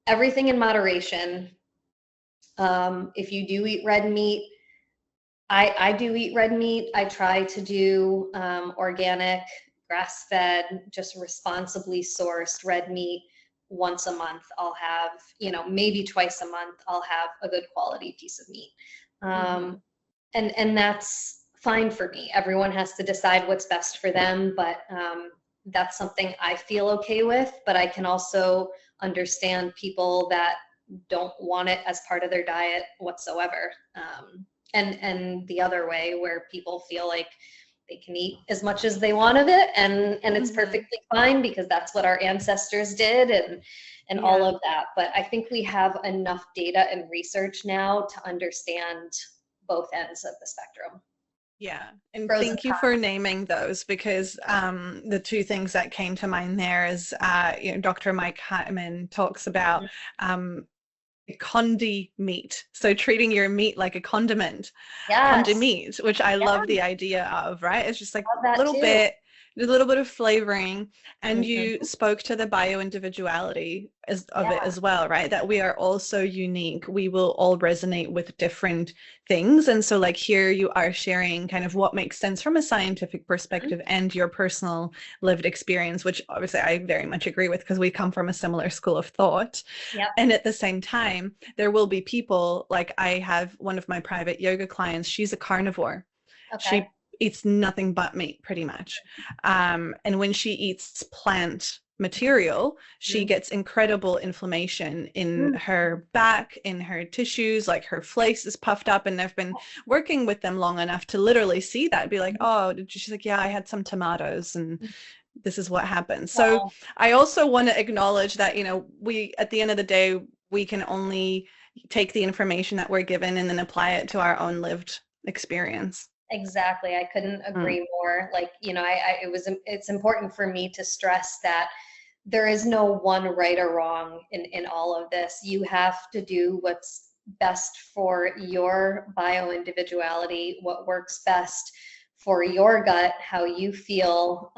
everything in moderation. If you do eat red meat, I do eat red meat. I try to do organic, grass fed, just responsibly sourced red meat once a month. I'll have, maybe twice a month, I'll have a good quality piece of meat. Hmm. Um, and that's fine for me. Everyone has to decide what's best for them, but that's something I feel okay with. But I can also understand people that don't want it as part of their diet whatsoever. And the other way where people feel like they can eat as much as they want of it, and it's Hmm. perfectly fine because that's what our ancestors did, and all Yeah. of that. But I think we have enough data and research now to understand both ends of the spectrum. Yeah. And Pros and thank you for naming those because the two things that came to mind there is Dr. Mike Hartman talks about cons. um, condi meat. So treating your meat like a condiment, condi Yes, meat, which I yeah, love the idea of, right? It's just like love that too. a little bit of flavoring, and you Hmm. spoke to the bio individuality of it Yeah. as well, right? That we are all so unique. We will all resonate with different things. And so like here you are sharing kind of what makes sense from a scientific Mhm. perspective and your personal lived experience, which obviously I very much agree with because we come from a similar school of thought. Yep. And at the same time, there will be people like I have one of my private yoga clients, she's a carnivore. Okay. She eats nothing but meat pretty much. And when she eats plant material, she Mhm. gets incredible inflammation in her back, in her tissues, like her face is puffed up. And I've been working with them long enough to literally see that, be like, oh, she's like, yeah, I had some tomatoes and this is what happened. So Wow. I also want to acknowledge that, you know, we, at the end of the day, we can only take the information that we're given and then apply it to our own lived experience. Exactly. I couldn't Mm. agree more. Like, it's important for me to stress that there is no one right or wrong in all of this. You have to do what's best for your bio individuality, what works best for your gut, how you feel,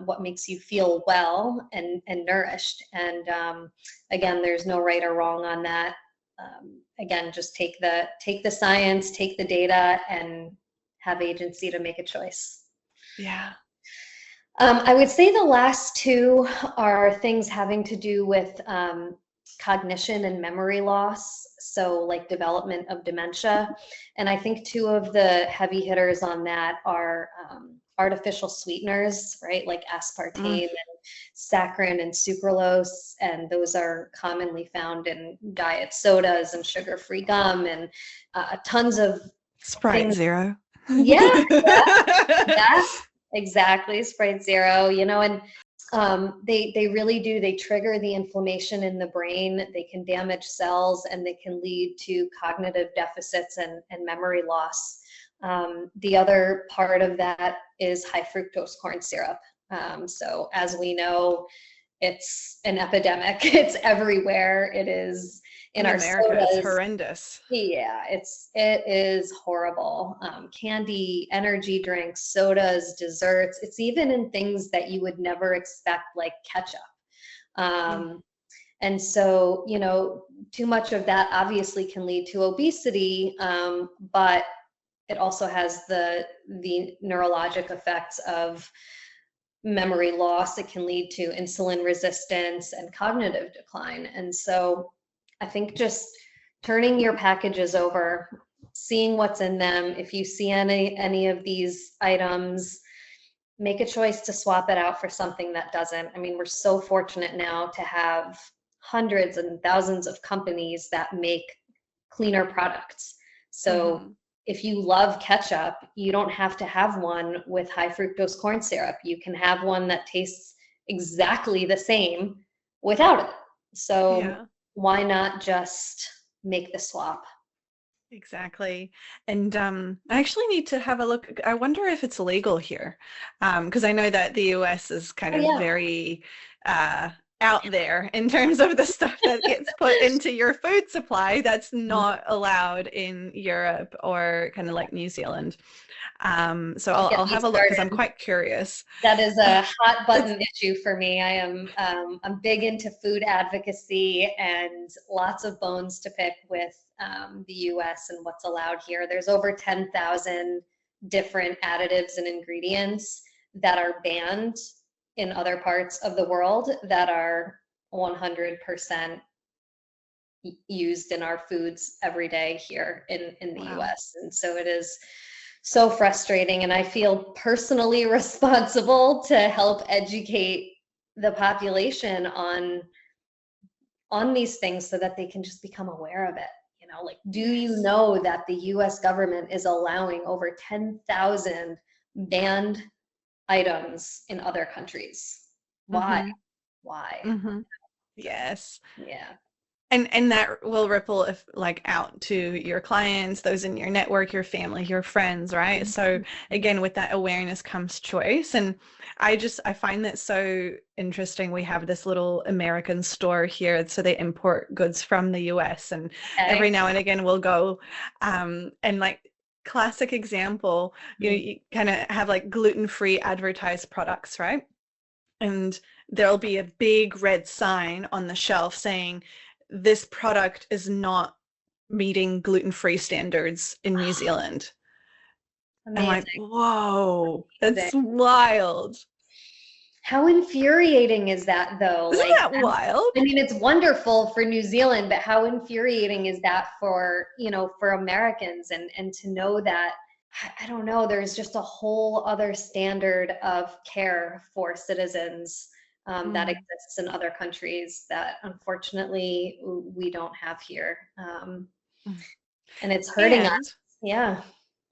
what makes you feel well and nourished. And again, there's no right or wrong on that. Again, just take the science, take the data, and have agency to make a choice. Yeah. I would say the last two are things having to do with cognition and memory loss, so like development of dementia. And I think two of the heavy hitters on that are artificial sweeteners, right? Like Mm. aspartame and saccharin and sucralose, and those are commonly found in diet sodas and sugar-free gum and tons of Sprite things. Zero. Yeah, yeah, exactly. Sprite Zero, and they really do. They trigger the inflammation in the brain. They can damage cells, and they can lead to cognitive deficits and memory loss. The other part of that is high fructose corn syrup. So as we know, it's an epidemic. It's everywhere. It is in In our America, it's sodas. horrendous. Yeah, it is horrible. Candy, energy drinks, sodas, desserts. It's even in things that you would never expect, like ketchup. Mm. Um, and so, too much of that obviously can lead to obesity, but it also has the neurologic effects of memory loss. It can lead to insulin resistance and cognitive decline. And so I think just turning your packages over, seeing what's in them, if you see any of these items, make a choice to swap it out for something that doesn't. I mean, we're so fortunate now to have hundreds and thousands of companies that make cleaner products. So Mm-hmm. if you love ketchup, you don't have to have one with high fructose corn syrup. You can have one that tastes exactly the same without it. So Yeah. why not just make the swap? Exactly. And I actually need to have a look. I wonder if it's legal here. Because I know that the US is kind Oh of yeah. very uh, out there in terms of the stuff that gets put into your food supply that's not allowed in Europe or kind of like New Zealand. So Don't I'll get me have a look because I'm started. quite curious. That is a hot It's button issue for me. I'm big into food advocacy and lots of bones to pick with the US and what's allowed here. There's over 10,000 different additives and ingredients that are banned in other parts of the world that are 100% used in our foods every day here in the wow. US. And so it is so frustrating. And I feel personally responsible to help educate the population on these things so that they can just become aware of it. Like, do you Yes. know that the US government is allowing over 10,000 banned items in other countries? Why? Mm-hmm. Why? Mm-hmm. Yes. Yeah. And that will ripple if like out to your clients, those in your network, your family, your friends, right? So again, with that awareness comes choice. And I find that so interesting. We have this little American store here, so they import goods from the US, and every Okay. now and again we'll go and like classic example, you kind of have like gluten-free advertised products, right? And there'll be a big red sign on the shelf saying this product is not meeting gluten-free standards in New Zealand. I'm like, Amazing. whoa, Amazing. that's wild. How infuriating is that, though? Isn't Like, that wild? I mean, it's wonderful for New Zealand, but how infuriating is that for Americans and to know that, I don't know, there's just a whole other standard of care for citizens that exists in other countries that unfortunately we don't have here. Mm. And it's hurting us. And Yeah.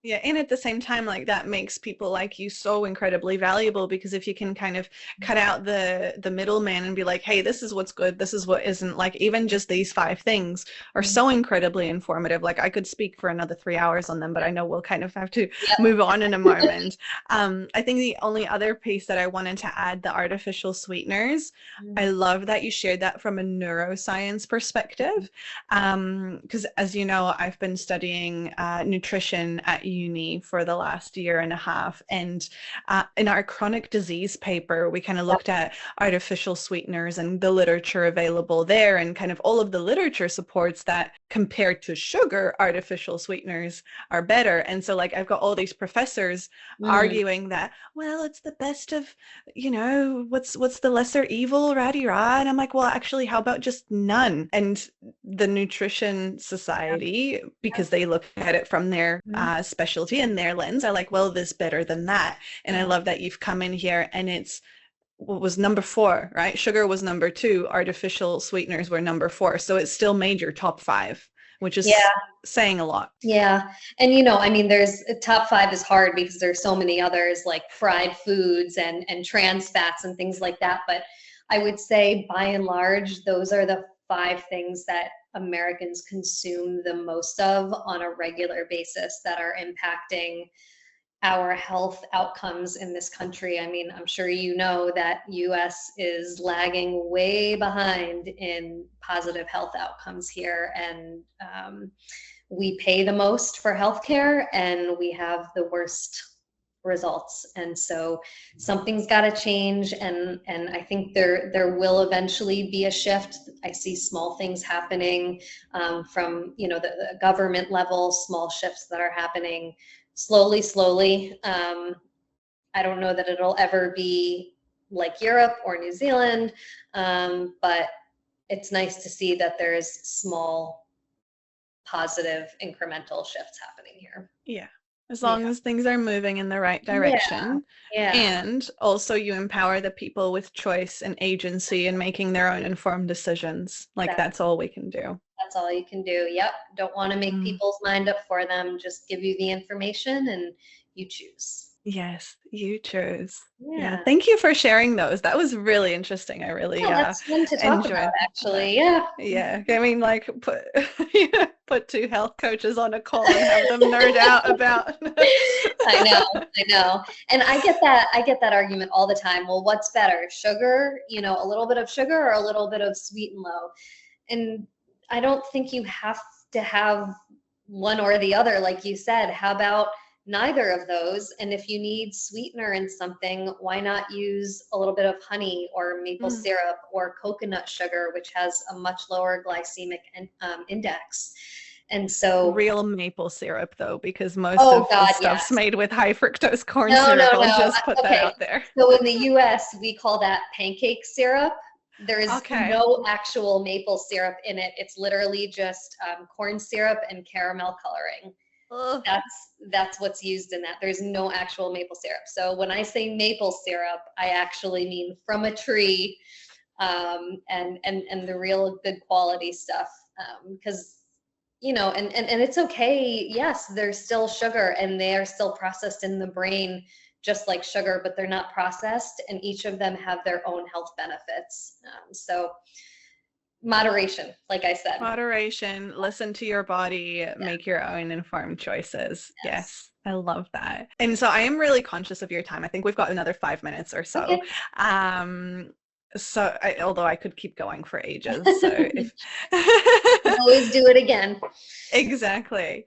yeah, and at the same time, like that makes people like you so incredibly valuable, because if you can kind of cut out the middleman and be like, hey, this is what's good, this is what isn't, like even just these 5 things are so incredibly informative. Like I could speak for another 3 hours on them, but I know we'll kind of have to move on in a moment. I think the only other piece that I wanted to add, the artificial sweeteners, I love that you shared that from a neuroscience perspective. Because as you know, I've been studying nutrition at uni for the last year and a half. And in our chronic disease paper, we kind of looked at artificial sweeteners and the literature available there. And kind of all of the literature supports that compared to sugar, artificial sweeteners are better. And so like I've got all these professors arguing that, well, it's the best of, what's the lesser evil, ratty rah. And I'm like, well, actually, how about just none? And the Nutrition Society, because they look at it from their specialty and their lens, are like, well, this better than that. And I love that you've come in here and it's what was number 4, right? Sugar was number 2, artificial sweeteners were number 4. So it still made your top 5, which is saying a lot. Yeah. And I mean, there's top 5 is hard because there's so many others like fried foods and trans fats and things like that. But I would say by and large, those are the 5 things that Americans consume the most of on a regular basis that are impacting our health outcomes in this country. I mean, I'm sure you know that US is lagging way behind in positive health outcomes here. And we pay the most for healthcare and we have the worst results. And so something's got to change. And I think there will eventually be a shift. I see small things happening from, the government level, small shifts that are happening slowly. I don't know that it'll ever be like Europe or New Zealand, but it's nice to see that there's small, positive, incremental shifts happening here. Yeah. As long as things are moving in the right direction. Yeah. And also you empower the people with choice and agency and making their own informed decisions. Like that's all we can do. That's all you can do. Yep. Don't want to make people's mind up for them. Just give you the information and you choose. Yes, you choose. Yeah. Thank you for sharing those. That was really interesting. I really that's fun to talk about, actually. Yeah. Yeah. I mean, like put 2 health coaches on a call and have them nerd out about. I know. And I get that argument all the time. Well, what's better? Sugar, a little bit of sugar or a little bit of sweet and low? And I don't think you have to have one or the other, like you said. How about neither of those? And if you need sweetener in something, why not use a little bit of honey or maple syrup or coconut sugar, which has a much lower glycemic index? And so real maple syrup, though, because most of the stuff's made with high fructose corn syrup. No. I'll just put that out there. So in the US, we call that pancake syrup. There is no actual maple syrup in it. It's literally just corn syrup and caramel coloring. That's what's used in that. There's no actual maple syrup. So when I say maple syrup, I actually mean from a tree, and the real good quality stuff. Because and it's okay. Yes, there's still sugar and they are still processed in the brain just like sugar, but they're not processed, and each of them have their own health benefits. So moderation, like I said. Moderation, listen to your body, make your own informed choices. Yes, I love that. And so I am really conscious of your time. I think we've got another 5 minutes or so. Okay. Although I could keep going for ages. So if always do it again. Exactly.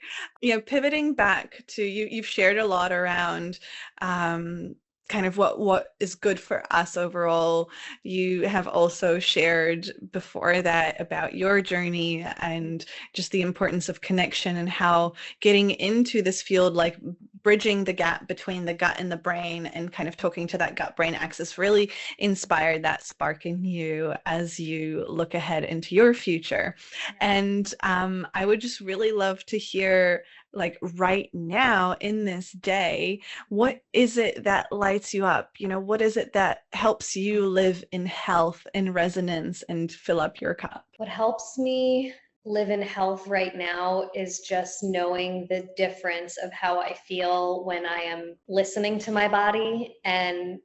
Pivoting back to you've shared a lot around kind of what is good for us overall. You have also shared before that about your journey and just the importance of connection and how getting into this field like bridging the gap between the gut and the brain and kind of talking to that gut brain axis really inspired that spark in you as you look ahead into your future. And I would just really love to hear, like, right now in this day, what is it that lights you up? What is it that helps you live in health and resonance and fill up your cup? What helps me live in health right now is just knowing the difference of how I feel when I am listening to my body and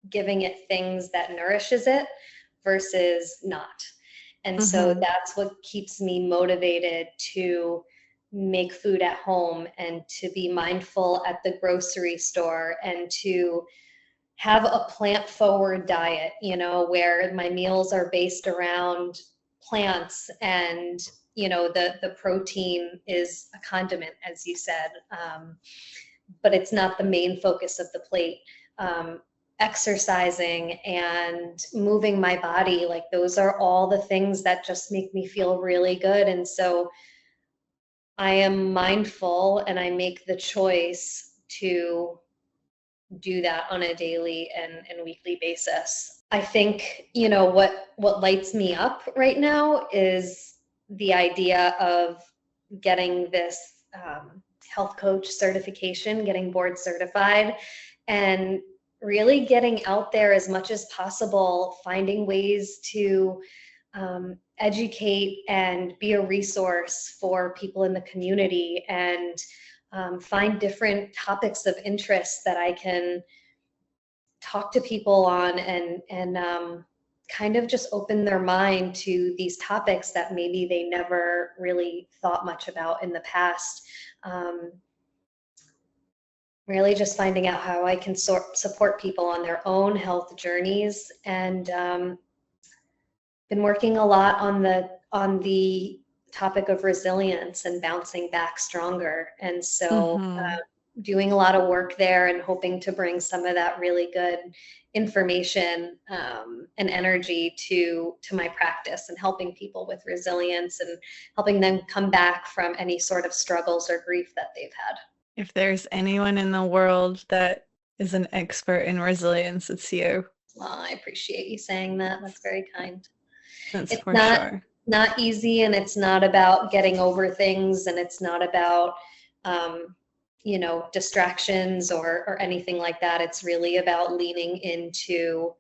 giving it things that nourishes it versus not. And so that's what keeps me motivated to make food at home and to be mindful at the grocery store and to have a plant forward diet, where my meals are based around plants and the protein is a condiment, as you said, but it's not the main focus of the plate. Exercising and moving my body, like those are all the things that just make me feel really good. And so I am mindful and I make the choice to do that on a daily and weekly basis. I think, what lights me up right now is the idea of getting this health coach certification, getting board certified, and really getting out there as much as possible, finding ways to educate and be a resource for people in the community, and find different topics of interest that I can talk to people on, and kind of just open their mind to these topics that maybe they never really thought much about in the past. Really just finding out how I can support people on their own health journeys, and been working a lot on the topic of resilience and bouncing back stronger. And so doing a lot of work there and hoping to bring some of that really good information and energy to my practice, and helping people with resilience and helping them come back from any sort of struggles or grief that they've had. If there's anyone in the world that is an expert in resilience, it's you. Well, I appreciate you saying that. That's very kind. That's It's for sure. not easy, and it's not about getting over things, and it's not about distractions or anything like that. It's really about leaning into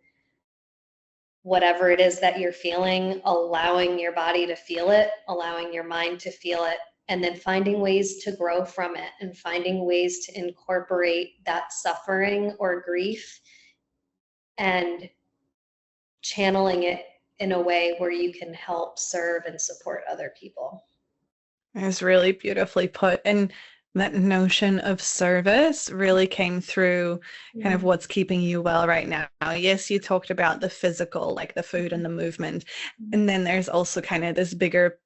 whatever it is that you're feeling, allowing your body to feel it, allowing your mind to feel it, and then finding ways to grow from it and finding ways to incorporate that suffering or grief and channeling it in a way where you can help serve and support other people. It's really beautifully put. And that notion of service really came through kind of what's keeping you well right now. Yes, you talked about the physical, like the food and the movement. And then there's also kind of this bigger,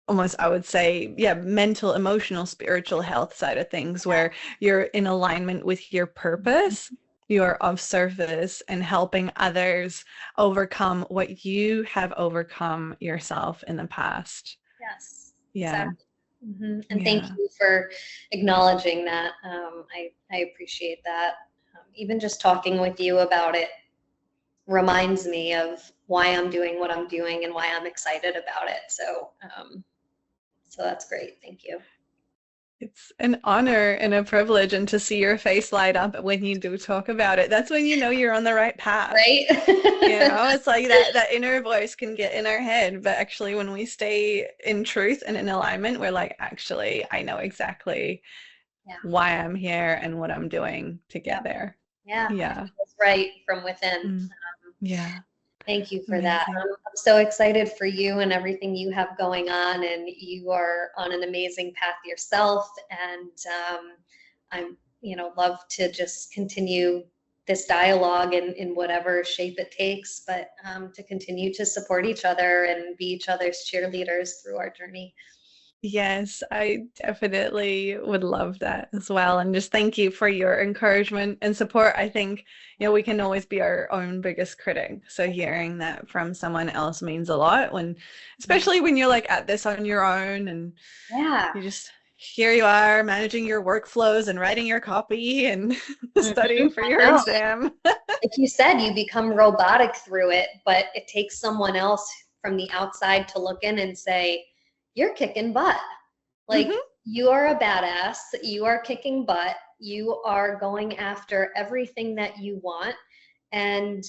almost, I would say, mental, emotional, spiritual health side of things, where you're in alignment with your purpose. You're of service and helping others overcome what you have overcome yourself in the past. Yes. Yeah. Exactly. And thank you for acknowledging that. I appreciate that. Even just talking with you about it reminds me of why I'm doing what I'm doing and why I'm excited about it. So that's great. Thank you. It's an honor and a privilege, and to see your face light up when you do talk about it, that's when you know you're on the right path. Right? It's like that inner voice can get in our head, but actually when we stay in truth and in alignment, we're like, actually, I know exactly why I'm here and what I'm doing to get there. Yeah. It's right from within. Thank you for that. I'm so excited for you and everything you have going on, and you are on an amazing path yourself. And I'm, love to just continue this dialogue in whatever shape it takes, but to continue to support each other and be each other's cheerleaders through our journey. Yes, I definitely would love that as well. And just thank you for your encouragement and support. I think, we can always be our own biggest critic. So hearing that from someone else means a lot, especially when you're like at this on your own and you just here you are managing your workflows and writing your copy and studying for your No, exam. like you said, you become robotic through it, but it takes someone else from the outside to look in and say, you're kicking butt. Like, you are a badass. You are kicking butt. You are going after everything that you want. And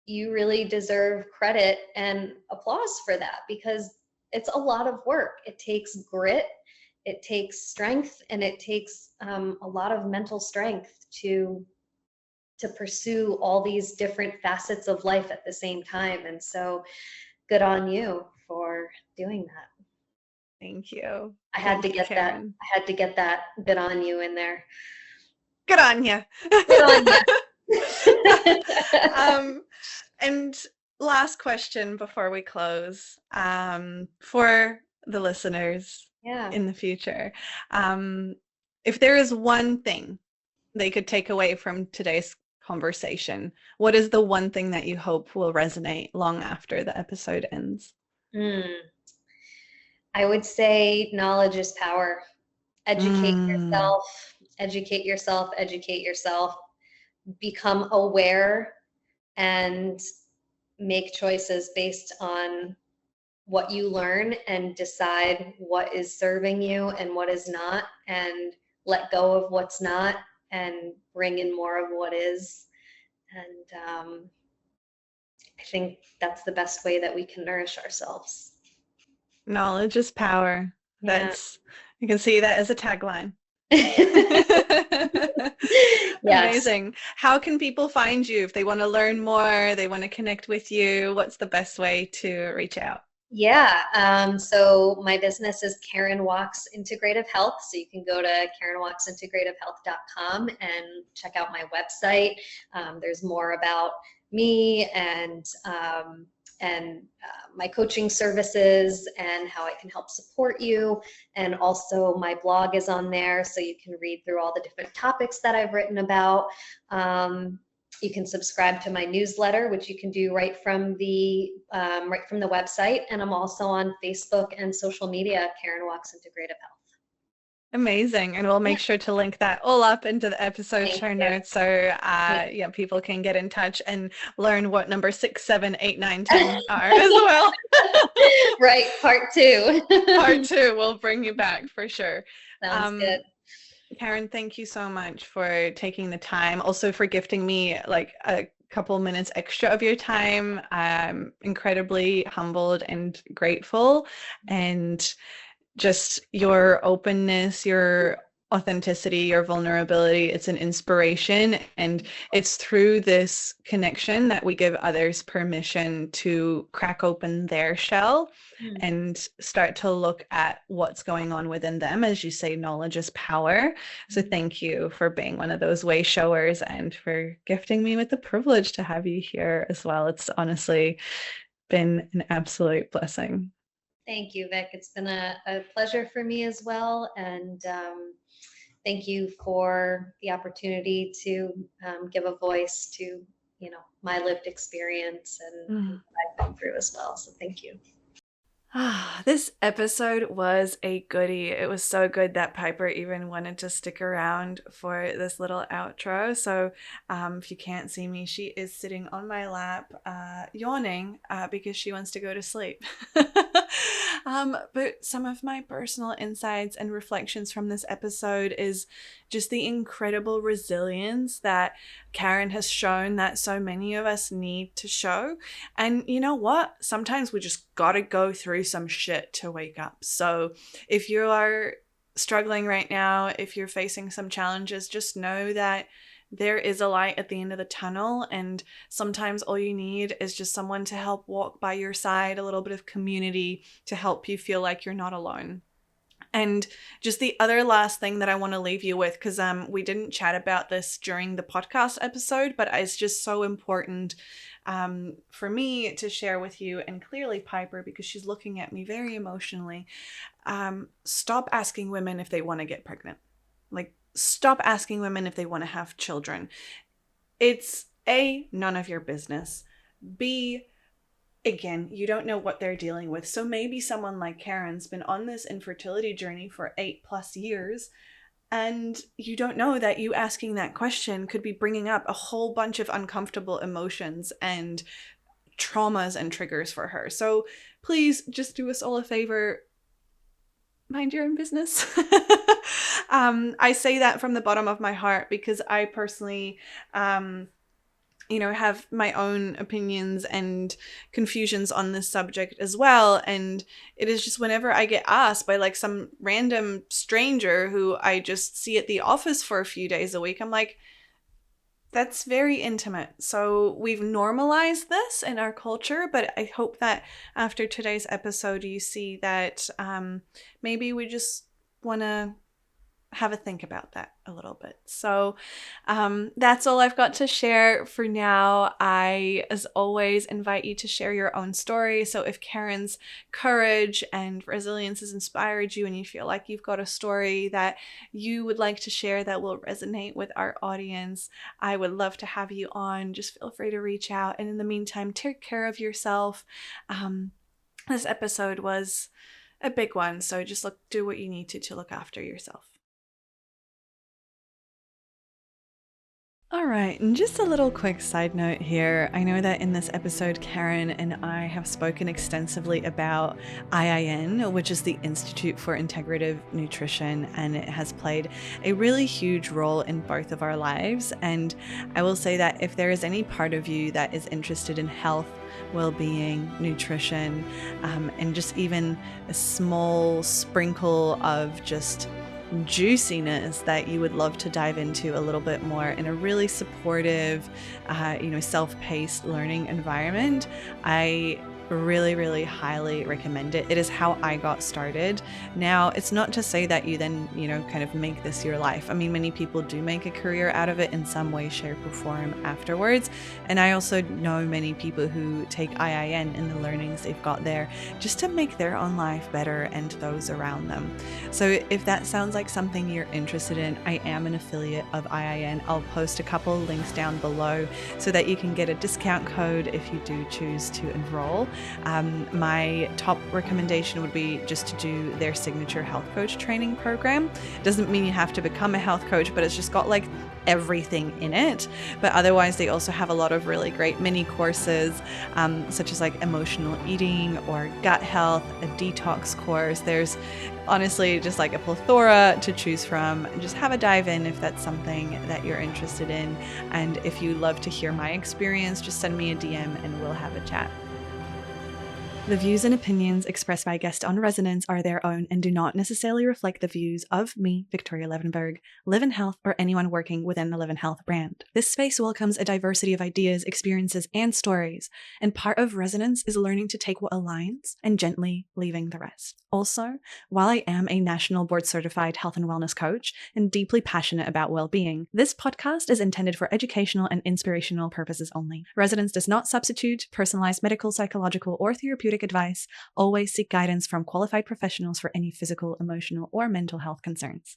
you really deserve credit and applause for that, because it's a lot of work. It takes grit, it takes strength, and it takes a lot of mental strength to pursue all these different facets of life at the same time. And so good on you for doing that. Thank you. I had to Thank you, get that. Karen. I had to get that bit on you in there. Good on you. Good on you. And last question before we close, for the listeners in the future, if there is one thing they could take away from today's conversation, what is the one thing that you hope will resonate long after the episode ends? I would say knowledge is power. Educate yourself, educate yourself, educate yourself. Become aware and make choices based on what you learn, and decide what is serving you and what is not, and let go of what's not and bring in more of what is. And I think that's the best way that we can nourish ourselves. Knowledge is power. That's, you can see that as a tagline. Amazing. How can people find you if they want to learn more, they want to connect with you? What's the best way to reach out? So my business is Karen Wachs Integrative Health. So you can go to KarenWachsIntegrativeHealth.com and check out my website. There's more about me and my coaching services and how I can help support you. And also my blog is on there, so you can read through all the different topics that I've written about. You can subscribe to my newsletter, which you can do right from the website. And I'm also on Facebook and social media, Karen Wachs Integrative Health. Amazing. And we'll make sure to link that all up into the episode show notes. So people can get in touch and learn what number 6, 7, 8, 9, 10 are as well. Right. Part 2. Part 2 will bring you back for sure. Sounds good. Karen, thank you so much for taking the time, also for gifting me like a couple minutes extra of your time. I'm incredibly humbled and grateful, and just your openness, your authenticity, your vulnerability, it's an inspiration. And it's through this connection that we give others permission to crack open their shell and start to look at what's going on within them. As you say, knowledge is power. So thank you for being one of those way showers and for gifting me with the privilege to have you here as well. It's honestly been an absolute blessing. Thank you, Vic. It's been a pleasure for me as well. And thank you for the opportunity to give a voice to, my lived experience and what I've been through as well. So thank you. This episode was a goodie. It was so good that Piper even wanted to stick around for this little outro. So if you can't see me, she is sitting on my lap yawning because she wants to go to sleep. But some of my personal insights and reflections from this episode is just the incredible resilience that Karen has shown that so many of us need to show. And you know what? Sometimes we just gotta go through some shit to wake up. So if you are struggling right now, if you're facing some challenges, just know that there is a light at the end of the tunnel, and sometimes all you need is just someone to help walk by your side, a little bit of community to help you feel like you're not alone. And just the other last thing that I want to leave you with, because we didn't chat about this during the podcast episode, but it's just so important for me to share with you, and clearly Piper, because she's looking at me very emotionally. Stop asking women if they want to get pregnant. Like, stop asking women if they want to have children. It's A, none of your business. B, again, you don't know what they're dealing with. So maybe someone like Karen's been on this infertility journey for 8+ years, and you don't know that you asking that question could be bringing up a whole bunch of uncomfortable emotions and traumas and triggers for her. So please just do us all a favor. Mind your own business. I say that from the bottom of my heart because I personally, have my own opinions and confusions on this subject as well. And it is just whenever I get asked by like some random stranger who I just see at the office for a few days a week, I'm like, that's very intimate. So we've normalized this in our culture, but I hope that after today's episode, you see that maybe we just want to have a think about that a little bit. So that's all I've got to share for now. I, as always, invite you to share your own story. So if Karen's courage and resilience has inspired you and you feel like you've got a story that you would like to share that will resonate with our audience, I would love to have you on. Just feel free to reach out. And in the meantime, take care of yourself. This episode was a big one, so just do what you need to look after yourself. All right, and just a little quick side note here. I know that in this episode, Karen and I have spoken extensively about IIN, which is the Institute for Integrative Nutrition, and it has played a really huge role in both of our lives. And I will say that if there is any part of you that is interested in health, well-being, nutrition, and just even a small sprinkle of just juiciness that you would love to dive into a little bit more in a really supportive, self-paced learning environment, I really, really highly recommend it. It is how I got started. Now, it's not to say that you then, kind of make this your life. I mean, many people do make a career out of it in some way, shape, or form afterwards. And I also know many people who take IIN and the learnings they've got there just to make their own life better and those around them. So if that sounds like something you're interested in, I am an affiliate of IIN. I'll post a couple of links down below so that you can get a discount code if you do choose to enroll. My top recommendation would be just to do their signature health coach training program. Doesn't mean you have to become a health coach, but it's just got like everything in it. But otherwise, they also have a lot of really great mini courses, such as like emotional eating or gut health, a detox course. There's honestly just like a plethora to choose from. Just have a dive in if that's something that you're interested in. And if you love to hear my experience, just send me a DM and we'll have a chat. The views and opinions expressed by guests on Resonance are their own and do not necessarily reflect the views of me, Viktoria Levenberg, Live in Health, or anyone working within the Live in Health brand. This space welcomes a diversity of ideas, experiences, and stories, and part of Resonance is learning to take what aligns and gently leaving the rest. Also, while I am a national board-certified health and wellness coach and deeply passionate about well-being, this podcast is intended for educational and inspirational purposes only. Resonance does not substitute personalized medical, psychological, or therapeutic advice. Always seek guidance from qualified professionals for any physical, emotional, or mental health concerns.